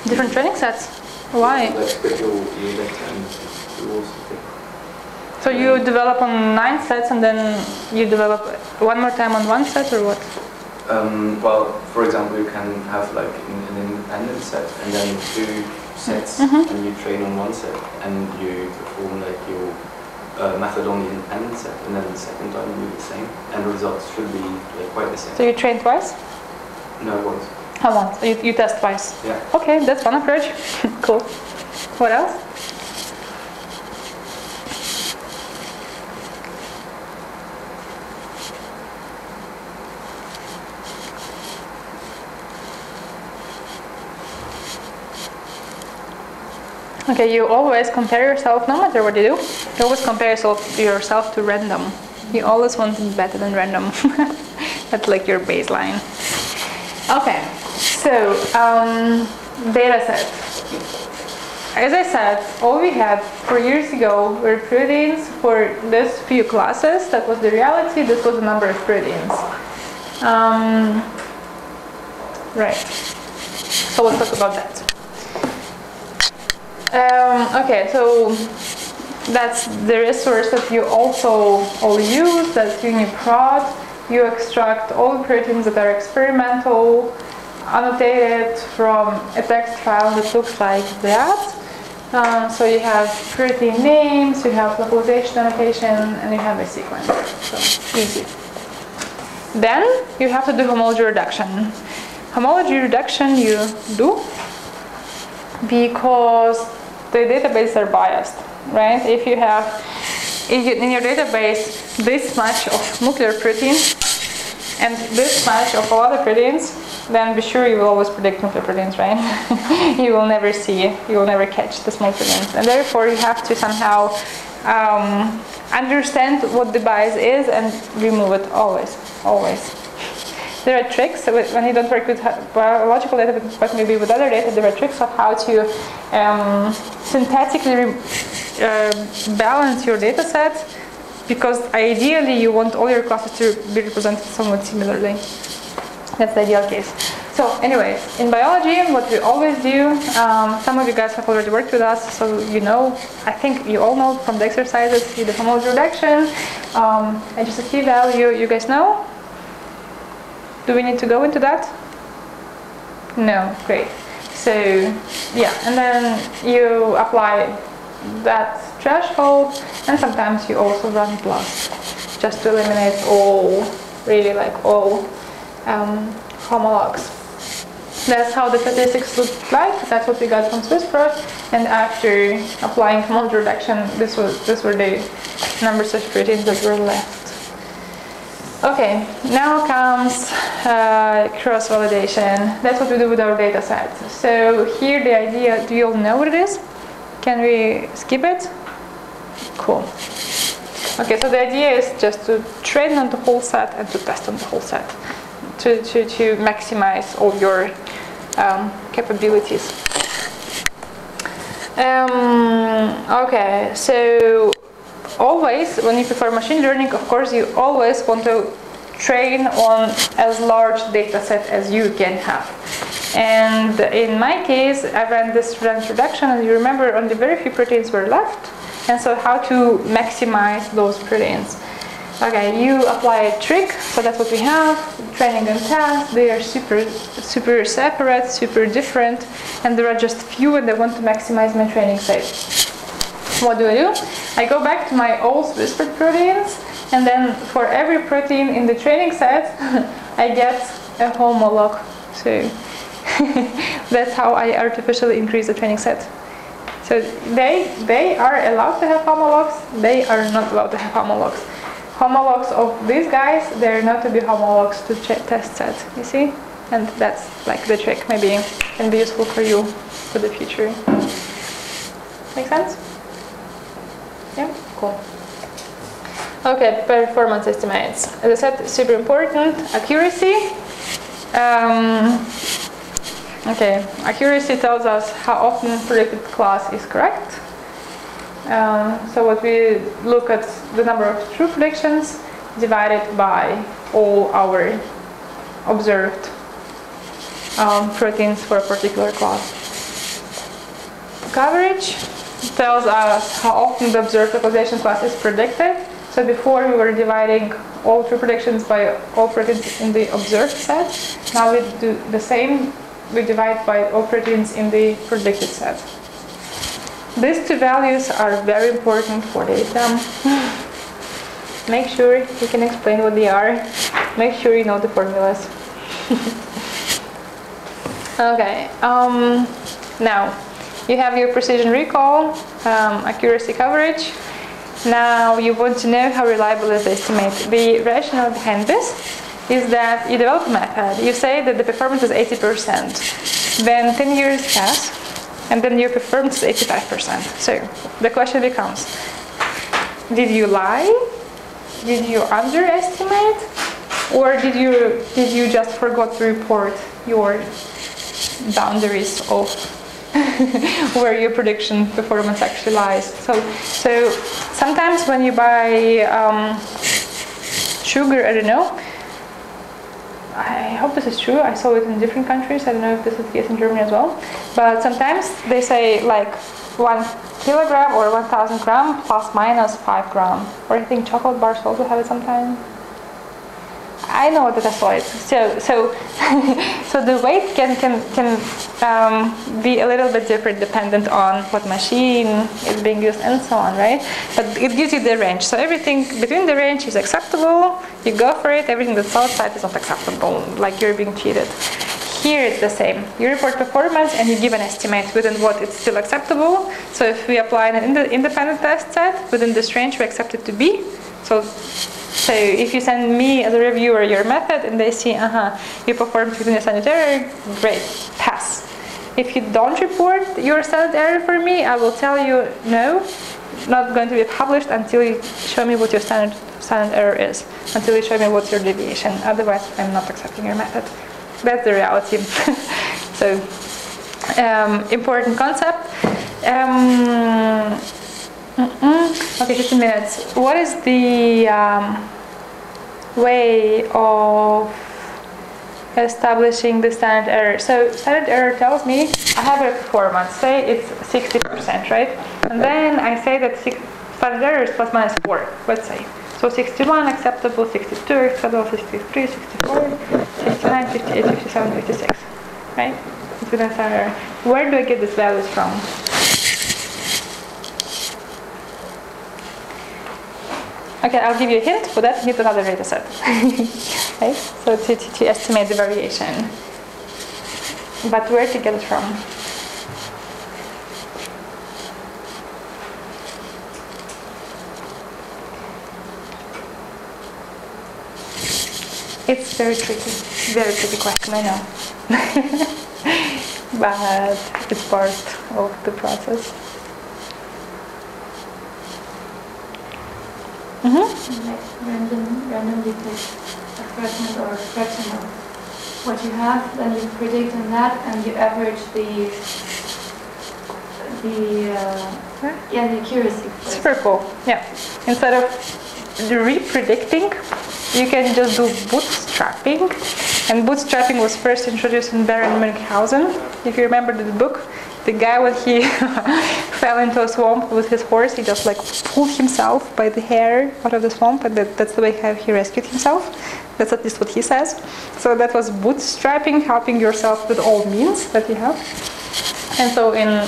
different training sets. Why? Like special data and tools. So you develop on 9 sets and then you develop one more time on one set, or what? Well, for example, you can have like an independent set and then 2 sets, and you train on one set and you perform like your method on the independent set, and then the second time you do the same, and the results should be like quite the same. So you train twice? No, once. How once? You test twice? Yeah. Okay, that's one approach. Cool. What else? Okay, you always compare yourself, no matter what you do, you always compare yourself to random. You always want to be better than random. That's like your baseline. Okay, so data set. As I said, all we had 4 years ago were proteins for this few classes. That was the reality. This was the number of proteins. Right. So let's talk about that. Okay, so that's the resource that you also all use, that's UniProt. You extract all the proteins that are experimental, annotated from a text file that looks like that. So you have protein names, you have localization annotation, and you have a sequence. So easy. Then you have to do homology reduction. Homology reduction you do because the databases are biased, right? If you have in your database this much of nuclear proteins and this much of all other proteins, then be sure you will always predict nuclear proteins, right? You will never catch the small proteins. And therefore you have to somehow understand what the bias is and remove it always. There are tricks when you don't work with biological data, but maybe with other data, there are tricks of how to synthetically balance your data set, because ideally you want all your classes to be represented somewhat similarly. That's the ideal case. So anyways, in biology, what we always do, some of you guys have already worked with us, so you know, I think you all know from the exercises, you do homology reduction, HSFT value, you guys know? Do we need to go into that? No, great. So yeah, and then you apply that threshold, and sometimes you also run plus, just to eliminate all, really like all homologs. That's how the statistics look like. That's what we got from SwissProt. And after applying homology reduction, these were the numbers of proteins that were left. Okay, now comes cross-validation. That's what we do with our data set. So here the idea, do you all know what it is? Can we skip it? Cool. Okay, so the idea is just to train on the whole set and to test on the whole set to maximize all your capabilities. Okay, so always when you perform machine learning, of course, you always want to train on as large data set as you can have. And in my case, I ran this range reduction, and you remember only very few proteins were left. And so how to maximize those proteins. Okay, you apply a trick, so that's what we have, training and test. They are super separate, super different, and there are just few, and I want to maximize my training set. What do? I go back to my old whispered proteins, and then for every protein in the training set, I get a homolog. So that's how I artificially increase the training set. So they are allowed to have homologs, they are not allowed to have homologs. Homologs of these guys, they're not to be homologs to test set, you see? And that's like the trick, maybe can be useful for you for the future. Make sense? Yeah, cool. Okay, performance estimates. As I said, super important. Accuracy. Okay, accuracy tells us how often predicted class is correct. So what we look at the number of true predictions divided by all our observed proteins for a particular class. Coverage tells us how often the observed localization class is predicted. So before we were dividing all true predictions by all proteins in the observed set. Now we do the same. We divide by all proteins in the predicted set. These two values are very important for the exam. Make sure you can explain what they are. Make sure you know the formulas. Okay. Now, you have your precision recall, accuracy coverage. Now you want to know how reliable is the estimate. The rationale behind this is that you develop a method. You say that the performance is 80%. Then 10 years pass, and then your performance is 85%. So the question becomes, did you lie? Did you underestimate? Or did you just forgot to report your boundaries of where your prediction performance actually lies? So sometimes when you buy sugar, I don't know, I hope this is true. I saw it in different countries. I don't know if this is the case in Germany as well. But sometimes they say like 1 kilogram or 1,000 gram plus minus 5 gram. Or I think chocolate bars also have it sometimes. I know what the solid. So the weight can be a little bit different dependent on what machine is being used and so on, right? But it gives you the range. So everything between the range is acceptable. You go for it. Everything that's outside is not acceptable, like you're being cheated. Here it's the same. You report performance and you give an estimate within what it's still acceptable. So if we apply an independent test set within this range, we accept it to be. So if you send me as a reviewer your method and they see, you performed within a standard error, great, pass. If you don't report your standard error for me, I will tell you, no, not going to be published until you show me what your standard error is, until you show me what's your deviation. Otherwise, I'm not accepting your method. That's the reality. So, important concept. Okay, 15 minutes. What is the way of establishing the standard error? So standard error tells me I have a performance, say it's 60%, right? And then I say that standard error is plus minus 4, let's say. So 61 acceptable, 62 acceptable, 63, 64, 69, 58, 57, 56, right? It's within standard error. Where do I get these values from? Okay, I'll give you a hint. For that, you need another data set. Right? So to estimate the variation. But where to get it from? It's very tricky question, I know. But it's part of the process. Randomly pick a fragment or a fraction of what you have, then you predict on that, and you average the accuracy. Super cool. Yeah. Instead of re-predicting, you can just do bootstrapping. And bootstrapping was first introduced in Baron Münchhausen. If you remember the book, the guy, when he fell into a swamp with his horse, he just like pulled himself by the hair out of the swamp, and that's the way how he rescued himself. That's at least what he says. So that was bootstrapping, helping yourself with all means that you have. And so in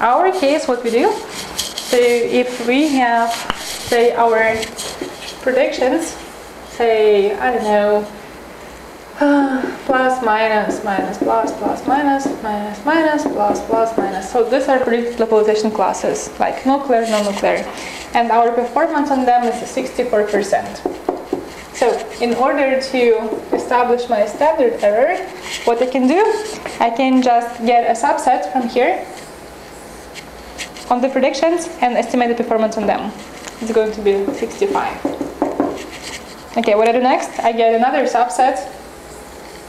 our case, what we do, so if we have, say, our predictions, say, I don't know, plus, minus, minus, plus, plus, minus, minus, minus, plus, plus, minus. So these are predicted localization classes, like nuclear, non-nuclear. And our performance on them is 64%. So in order to establish my standard error, what I can do, I can just get a subset from here on the predictions and estimate the performance on them. It's going to be 65. Okay, what I do next? I get another subset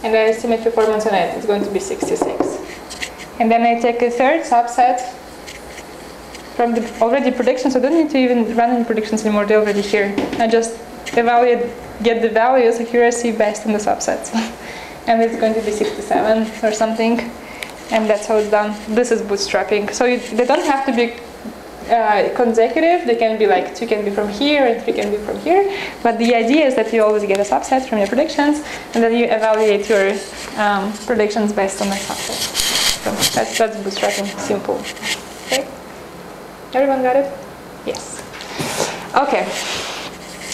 and I estimate performance on it. It's going to be 66. And then I take a third subset from the already predictions. So I don't need to even run any predictions anymore. They're already here. I just get the values, accuracy based on the subsets. And it's going to be 67 or something. And that's how it's done. This is bootstrapping. So they don't have to be consecutive. They can be like 2 can be from here and 3 can be from here. But the idea is that you always get a subset from your predictions, and then you evaluate your predictions based on the subset. So that's bootstrapping, simple. Okay, everyone got it? Yes. Okay.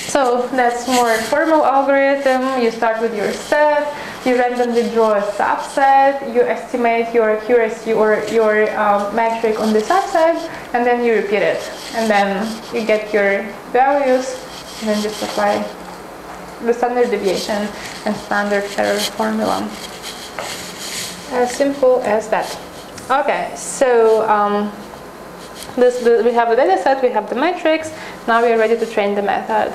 So that's more formal algorithm. You start with your set. You randomly draw a subset, you estimate your accuracy or your metric on the subset, and then you repeat it. And then you get your values, and then just apply the standard deviation and standard error formula. As simple as that. Okay, so we have the data set, we have the metrics, now we are ready to train the method.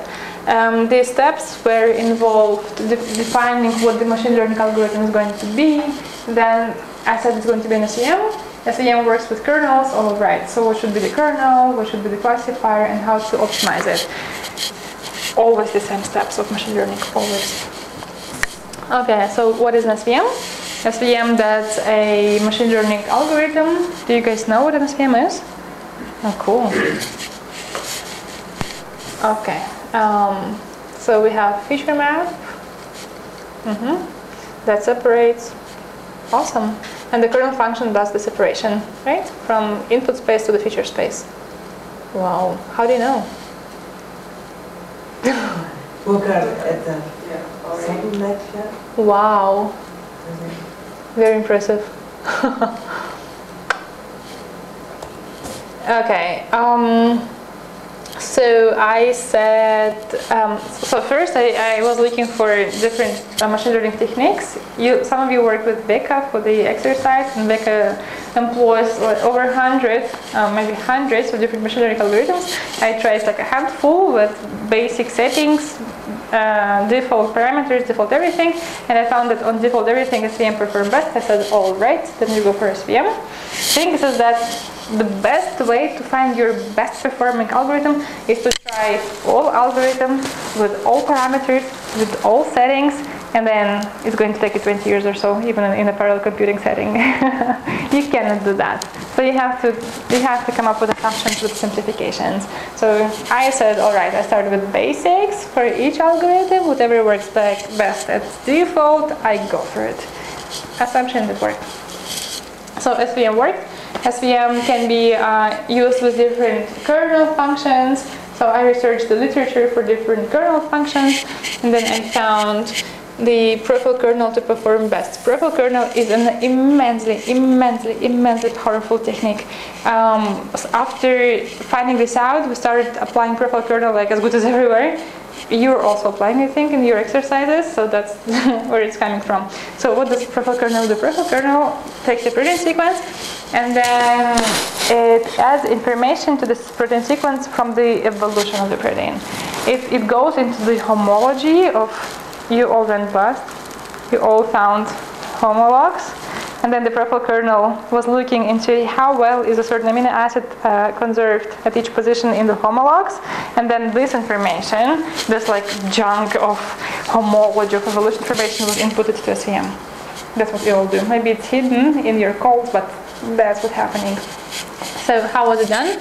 These steps were involved defining what the machine learning algorithm is going to be. Then I said it's going to be an SEM. SEM works with kernels, all right. So what should be the kernel, what should be the classifier, and how to optimize it. Always the same steps of machine learning, always. Okay, so what is an SVM? SVM, that's a machine learning algorithm. Do you guys know what an SVM is? Oh, cool. Okay. So we have feature map. That separates. Awesome. And the kernel function does the separation, right? From input space to the feature space. Wow. How do you know? At the second lecture. Wow. Very impressive. Okay. So I said, so first I was looking for different machine learning techniques. Some of you work with Becca for the exercise, and Becca employs over 100, maybe hundreds of different machine learning algorithms. I tried like a handful with basic settings, default parameters, default everything, and I found that on default everything SVM performed best. I said, all right, then you go for SVM. The thing is that the best way to find your best performing algorithm is to try all algorithms with all parameters, with all settings, and then it's going to take you 20 years or so, even in a parallel computing setting. You cannot do that. So you have to come up with assumptions with simplifications. So I said, all right, I started with basics for each algorithm, whatever works best at default, I go for it. Assumption that worked. So SVM worked. SVM can be used with different kernel functions. So I researched the literature for different kernel functions, and then I found the peripheral kernel to perform best. Peripheral kernel is an immensely powerful technique. After finding this out, we started applying peripheral kernel like as good as everywhere. You're also applying, I think, in your exercises, so that's where it's coming from. So what does peripheral kernel do? Peripheral kernel takes a protein sequence, and then it adds information to this protein sequence from the evolution of the protein. It goes into the homology of, you all went past, you all found homologs, and then the peripheral kernel was looking into how well is a certain amino acid conserved at each position in the homologs, and then this information, this like junk of homology of evolution information, was inputted to SVM. That's what you all do. Maybe it's hidden in your codes, but that's what's happening. So how was it done?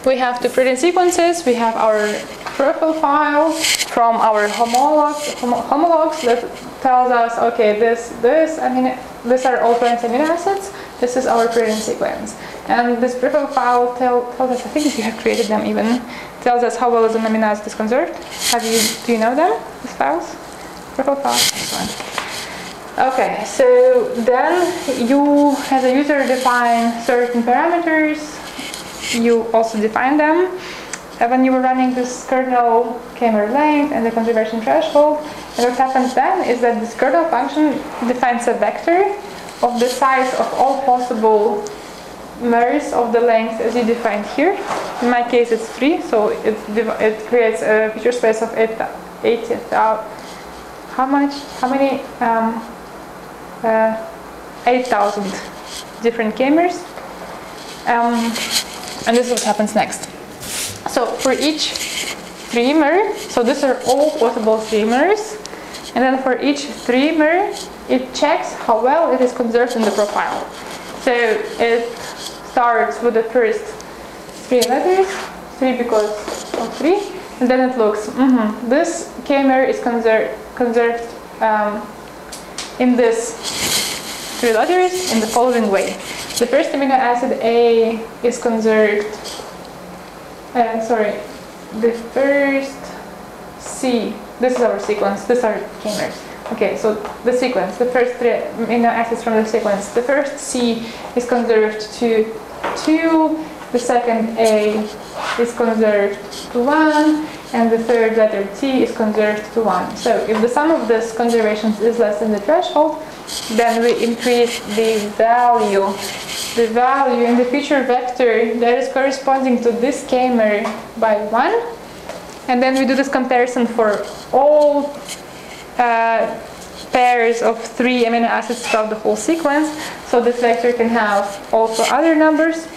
We have two protein sequences. We have our peripheral file from our homologs that tells us, okay, these are all protein amino acids. This is our protein sequence. And this peripheral file tells us, I think you have created them even, tells us how well is an amino acid is conserved. Do you know them, these files? Peripheral files? Excellent. Okay, so then you, as a user, define certain parameters. You also define them. And when you were running this kernel k-mer length and the conservation threshold, and what happens then is that this kernel function defines a vector of the size of all possible mers of the length as you defined here. In my case, it's 3, so it creates a feature space of 8,000 different k-mers. And this is what happens next. So for each 3-mer, so these are all possible 3-mers, and then for each 3-mer, it checks how well it is conserved in the profile. So it starts with the first 3 letters, 3 because of 3, and then it looks, this k-mer is conserved in this 3 letters in the following way. The first amino acid A is conserved, the first C, this is our sequence, these are k-mers. Okay, so the sequence, the first 3 amino acids from the sequence, the first C is conserved to 2, the second A is conserved to 1, and the third letter T is conserved to 1. So if the sum of these conservations is less than the threshold, then we increase the value in the feature vector that is corresponding to this k-mer by 1. And then we do this comparison for all pairs of 3 amino acids throughout the whole sequence. So this vector can have also other numbers.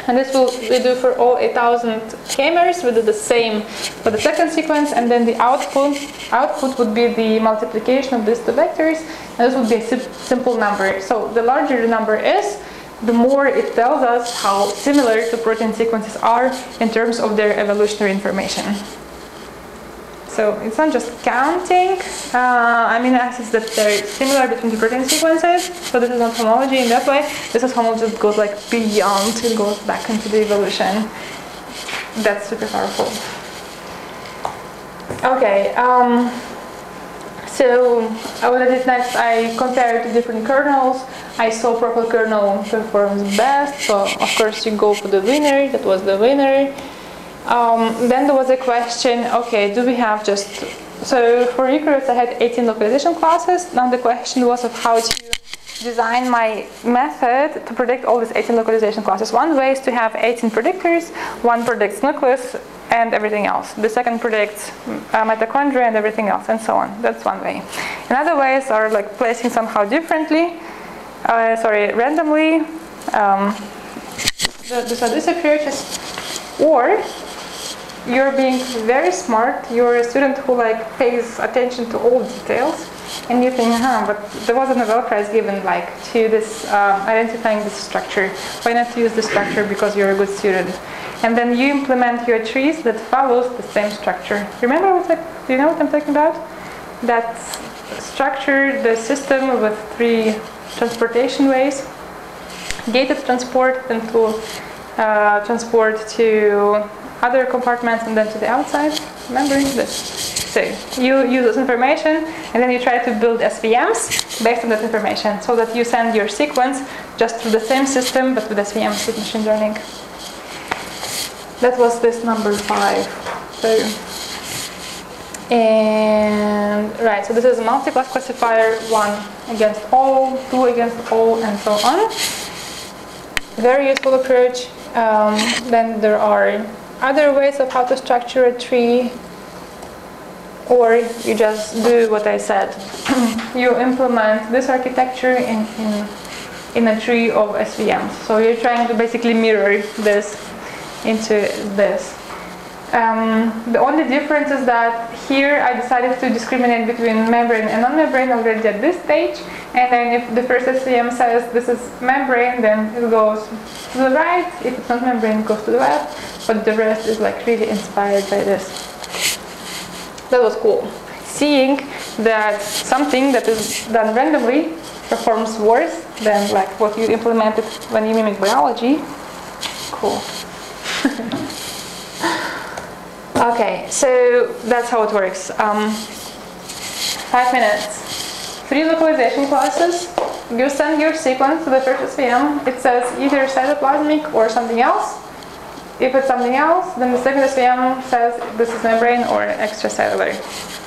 And this we do for all 8,000 k-mers. We do the same for the second sequence, and then the output would be the multiplication of these two vectors, and this would be a simple number. So the larger the number is, the more it tells us how similar the protein sequences are in terms of their evolutionary information. So it's not just counting amino acids that they're similar between the protein sequences. So this is not homology in that way. This is homology that goes like beyond. It goes back into the evolution. That's super powerful. Okay. So what I did next, I compared the different kernels. I saw purple kernel performs best. So of course you go for the winner. That was the winner. Then there was a question, okay, do we have just, so for eukaryotes I had 18 localization classes. Now the question was of how to design my method to predict all these 18 localization classes. One way is to have 18 predictors. One predicts nucleus and everything else. The second predicts mitochondria and everything else, and so on. That's one way. Another ways are like placing somehow differently, randomly. These are these approaches. Or you're being very smart, you're a student who like pays attention to all details, and you think, but there was a Nobel Prize given like to this identifying this structure. Why not use this structure because you're a good student? And then you implement your trees that follows the same structure. Remember what do you know what I'm talking about? That structure, the system with 3 transportation ways, gated transport, then to transport to other compartments and then to the outside. Remember this. So you use this information and then you try to build SVMs based on that information so that you send your sequence just through the same system but with SVMs, with machine learning. That was this number 5. So, and right, so this is a multi-class classifier, 1 against all, 2 against all, and so on. Very useful approach. Then there are other ways of how to structure a tree, or you just do what I said. You implement this architecture in a tree of SVMs. So you're trying to basically mirror this into this. The only difference is that here I decided to discriminate between membrane and non-membrane already at this stage, and then if the first SVM says this is membrane, then it goes to the right. If it's not membrane, it goes to the left, but the rest is like really inspired by this. That was cool. Seeing that something that is done randomly performs worse than like what you implemented when you mimic biology. Cool. Okay, so that's how it works. 5 minutes. 3 localization classes. You send your sequence to the first SVM. It says either cytoplasmic or something else. If it's something else, then the second SVM says this is membrane or extracellular.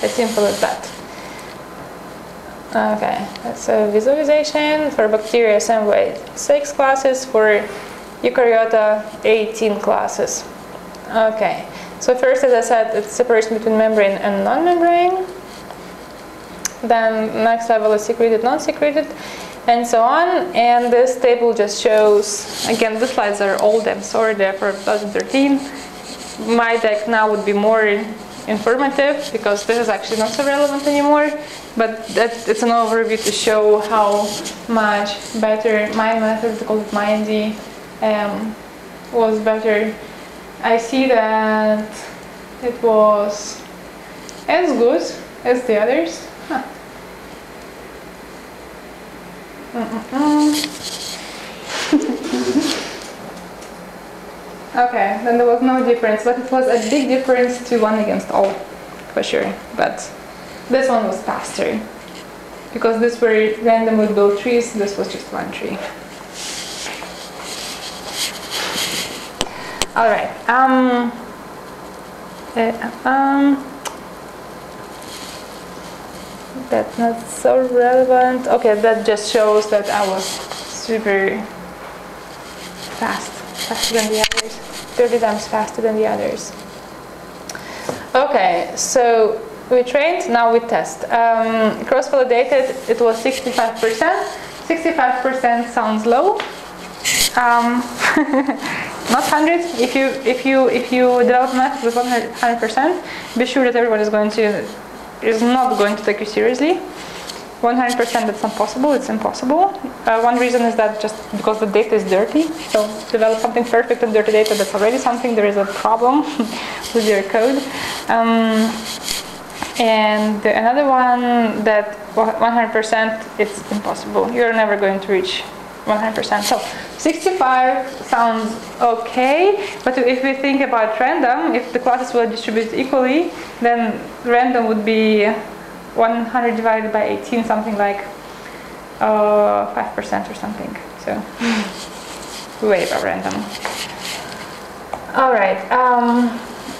As simple as that. Okay, so visualization for bacteria, same way. 6 classes, for eukaryota, 18 classes. Okay. So first, as I said, it's separation between membrane and non-membrane. Then next level is secreted, non-secreted, and so on. And this table just shows, again, the slides are old, I'm sorry, they're for 2013. My deck now would be more informative because this is actually not so relevant anymore. But it's an overview to show how much better my method, we call it MindD, was better. I see that it was as good as the others. Huh. Okay, then there was no difference, but it was a big difference to 1 against all, for sure. But this one was faster, because these were randomly built trees, this was just 1 tree. All right. That's not so relevant. Okay, that just shows that I was super faster than the others, 30 times faster than the others. Okay, so we trained, now we test. Cross-validated, it was 65%. 65% sounds low. not 100. If you develop a method with 100%, be sure that everyone is not going to take you seriously. 100% that's not possible, it's impossible. One reason is that just because the data is dirty. So develop something perfect and dirty data, that's already something, there is a problem with your code. And another one that 100% it's impossible. You're never going to reach 100%. So 65 sounds okay, but if we think about random, if the classes were distributed equally, then random would be 100 divided by 18, something like 5% or something. So way above random. All right.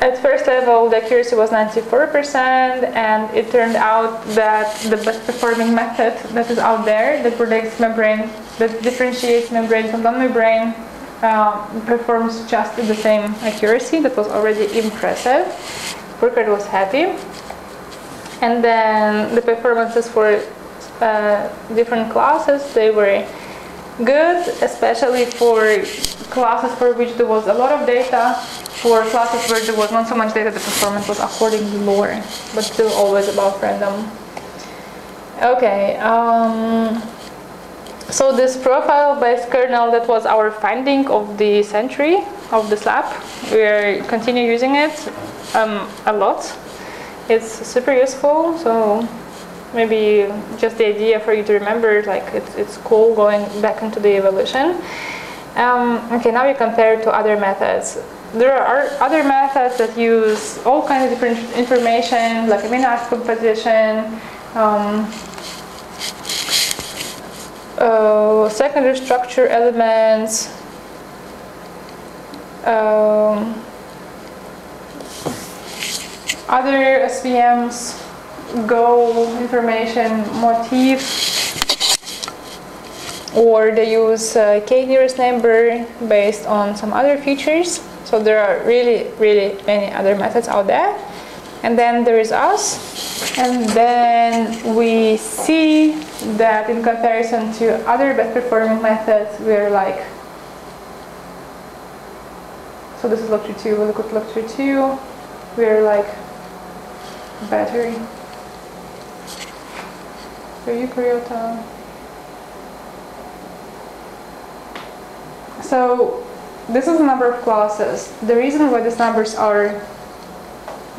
At first level, the accuracy was 94%, and it turned out that the best performing method that is out there that predicts membrane, that differentiates membrane from non-membrane, performs just the same accuracy. That was already impressive. Burkhardt was happy. And then the performances for different classes, they were good, especially for classes for which there was a lot of data. For classes where there was not so much data, the performance was accordingly lower, but still always above random. Okay, so this profile-based kernel, that was our finding of the century of this lab. We continue using it a lot. It's super useful, so maybe just the idea for you to remember, like it's cool going back into the evolution. Okay, now we compare to other methods. There are other methods that use all kinds of different information, like amino acid composition, secondary structure elements, other SVMs, Go information, motifs, or they use k-nearest neighbor based on some other features. So there are really, really many other methods out there. And then there is us. And then we see that in comparison to other best performing methods, we're like, so this is Loc Tree2, we look at Loc Tree2, we're like better. So Eukaryotic. So this is the number of classes. The reason why these numbers are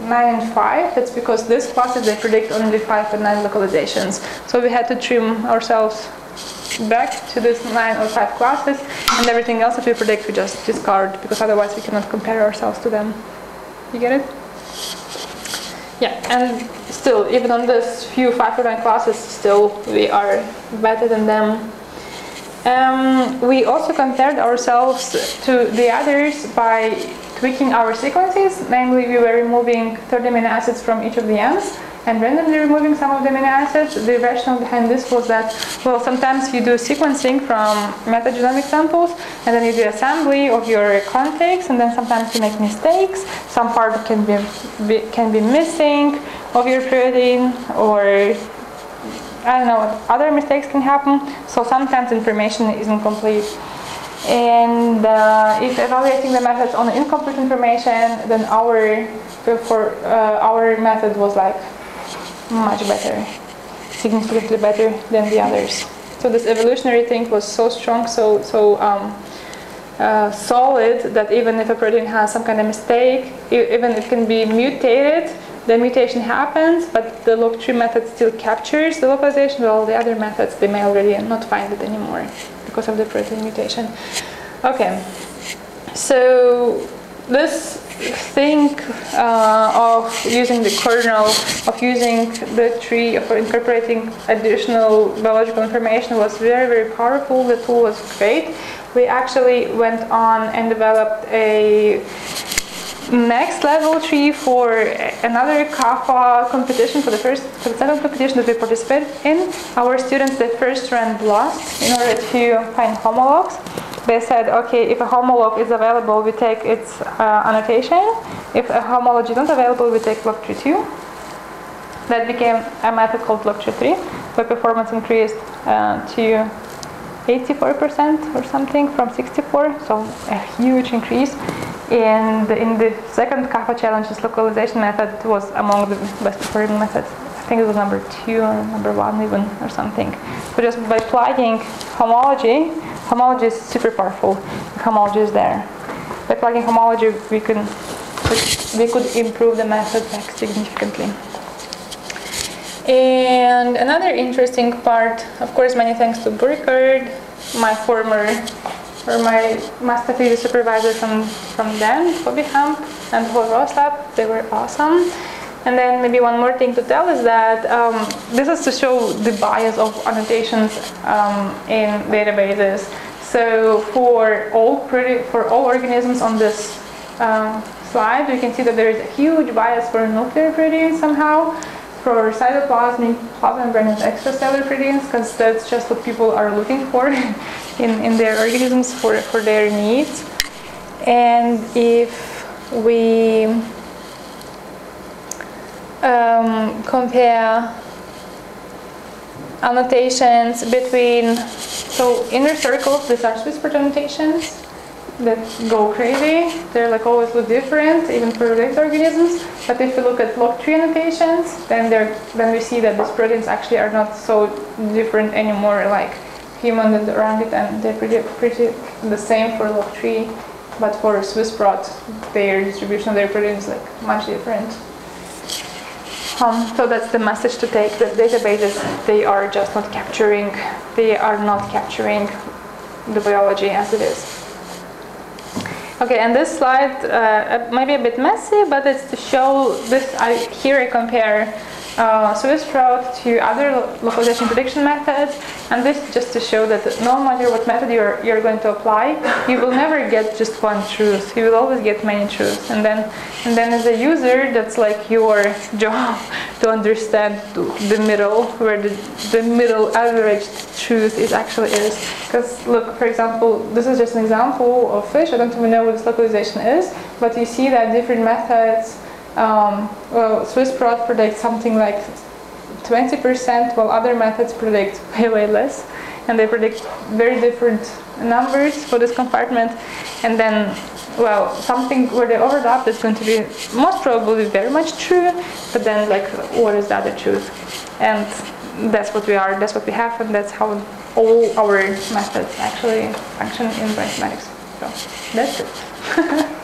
9 and 5, that's because these classes, they predict only 5 and 9 localizations. So we had to trim ourselves back to this 9 or 5 classes, and everything else that we predict we just discard, because otherwise we cannot compare ourselves to them. You get it? Yeah, and still, even on this few 5 or 9 classes, still we are better than them. We also compared ourselves to the others by tweaking our sequences. Namely, we were removing 30 amino acids from each of the ends and randomly removing some of the amino acids. The rationale behind this was that, well, sometimes you do sequencing from metagenomic samples, and then you do assembly of your contigs, and then sometimes you make mistakes. Some part can be missing of your protein, or I don't know, what other mistakes can happen. So sometimes information isn't complete. And if evaluating the methods on incomplete information, then our method was like much better, significantly better than the others. So this evolutionary thing was so strong, so solid, that even if a protein has some kind of mistake, even it can be mutated, the mutation happens, but the Loc Tree method still captures the localization, while the other methods, they may already not find it anymore because of the protein mutation. Okay, so this thing of using the kernel, of using the tree, of incorporating additional biological information was very, very powerful. The tool was great. We actually went on and developed a next level tree for another kappa competition, for the second competition that we participated in. Our students, they first ran BLAST in order to find homologs. They said, okay, if a homolog is available, we take its annotation. If a homology is not available, we take Loc Tree2. That became a method called Loc Tree3, where performance increased to 84% or something from 64, so a huge increase. And in the second kappa challenge, this localization method was among the best performing methods. I think it was number 2 or number 1 even, or something. So just by plugging homology is super powerful. Homology is there. By plugging homology, we could improve the method like significantly. And another interesting part, of course, many thanks to Burkhardt, my master thesis supervisor from then, Bobby Hump, and the whole Ross lab. They were awesome. And then maybe one more thing to tell is that this is to show the bias of annotations in databases. So for all organisms on this slide, you can see that there is a huge bias for nuclear proteins somehow, for cytoplasmic, plasma membrane, and extracellular proteins, because that's just what people are looking for in their organisms for their needs. And if we compare annotations between, so inner circles, these are Swiss prot annotations that go crazy. They're like always look different, even for related organisms. But if you look at Loc Tree annotations, then we see that these proteins actually are not so different anymore, like human and orangutan. They're pretty the same for Loc Tree, but for Swiss prot, their distribution of their proteins is like much different. So that's the message to take, that databases, they are not capturing the biology as it is. Okay, and this slide might be a bit messy, but it's to show this. Here I compare Swiss prot to other localization prediction methods, and this just to show that no matter what method you're going to apply, you will never get just one truth. You will always get many truths, and then as a user, that's like your job to understand the middle, where the middle average truth is. Because look, for example, this is just an example of fish. I don't even know what this localization is, but you see that different methods. Well, Swiss prot predicts something like 20%, while other methods predict way less, and they predict very different numbers for this compartment. And then, well, something where they overlap is going to be most probably very much true, but then like, what is the other truth? And that's what we are, that's what we have, and that's how all our methods actually function in bioinformatics. So that's it.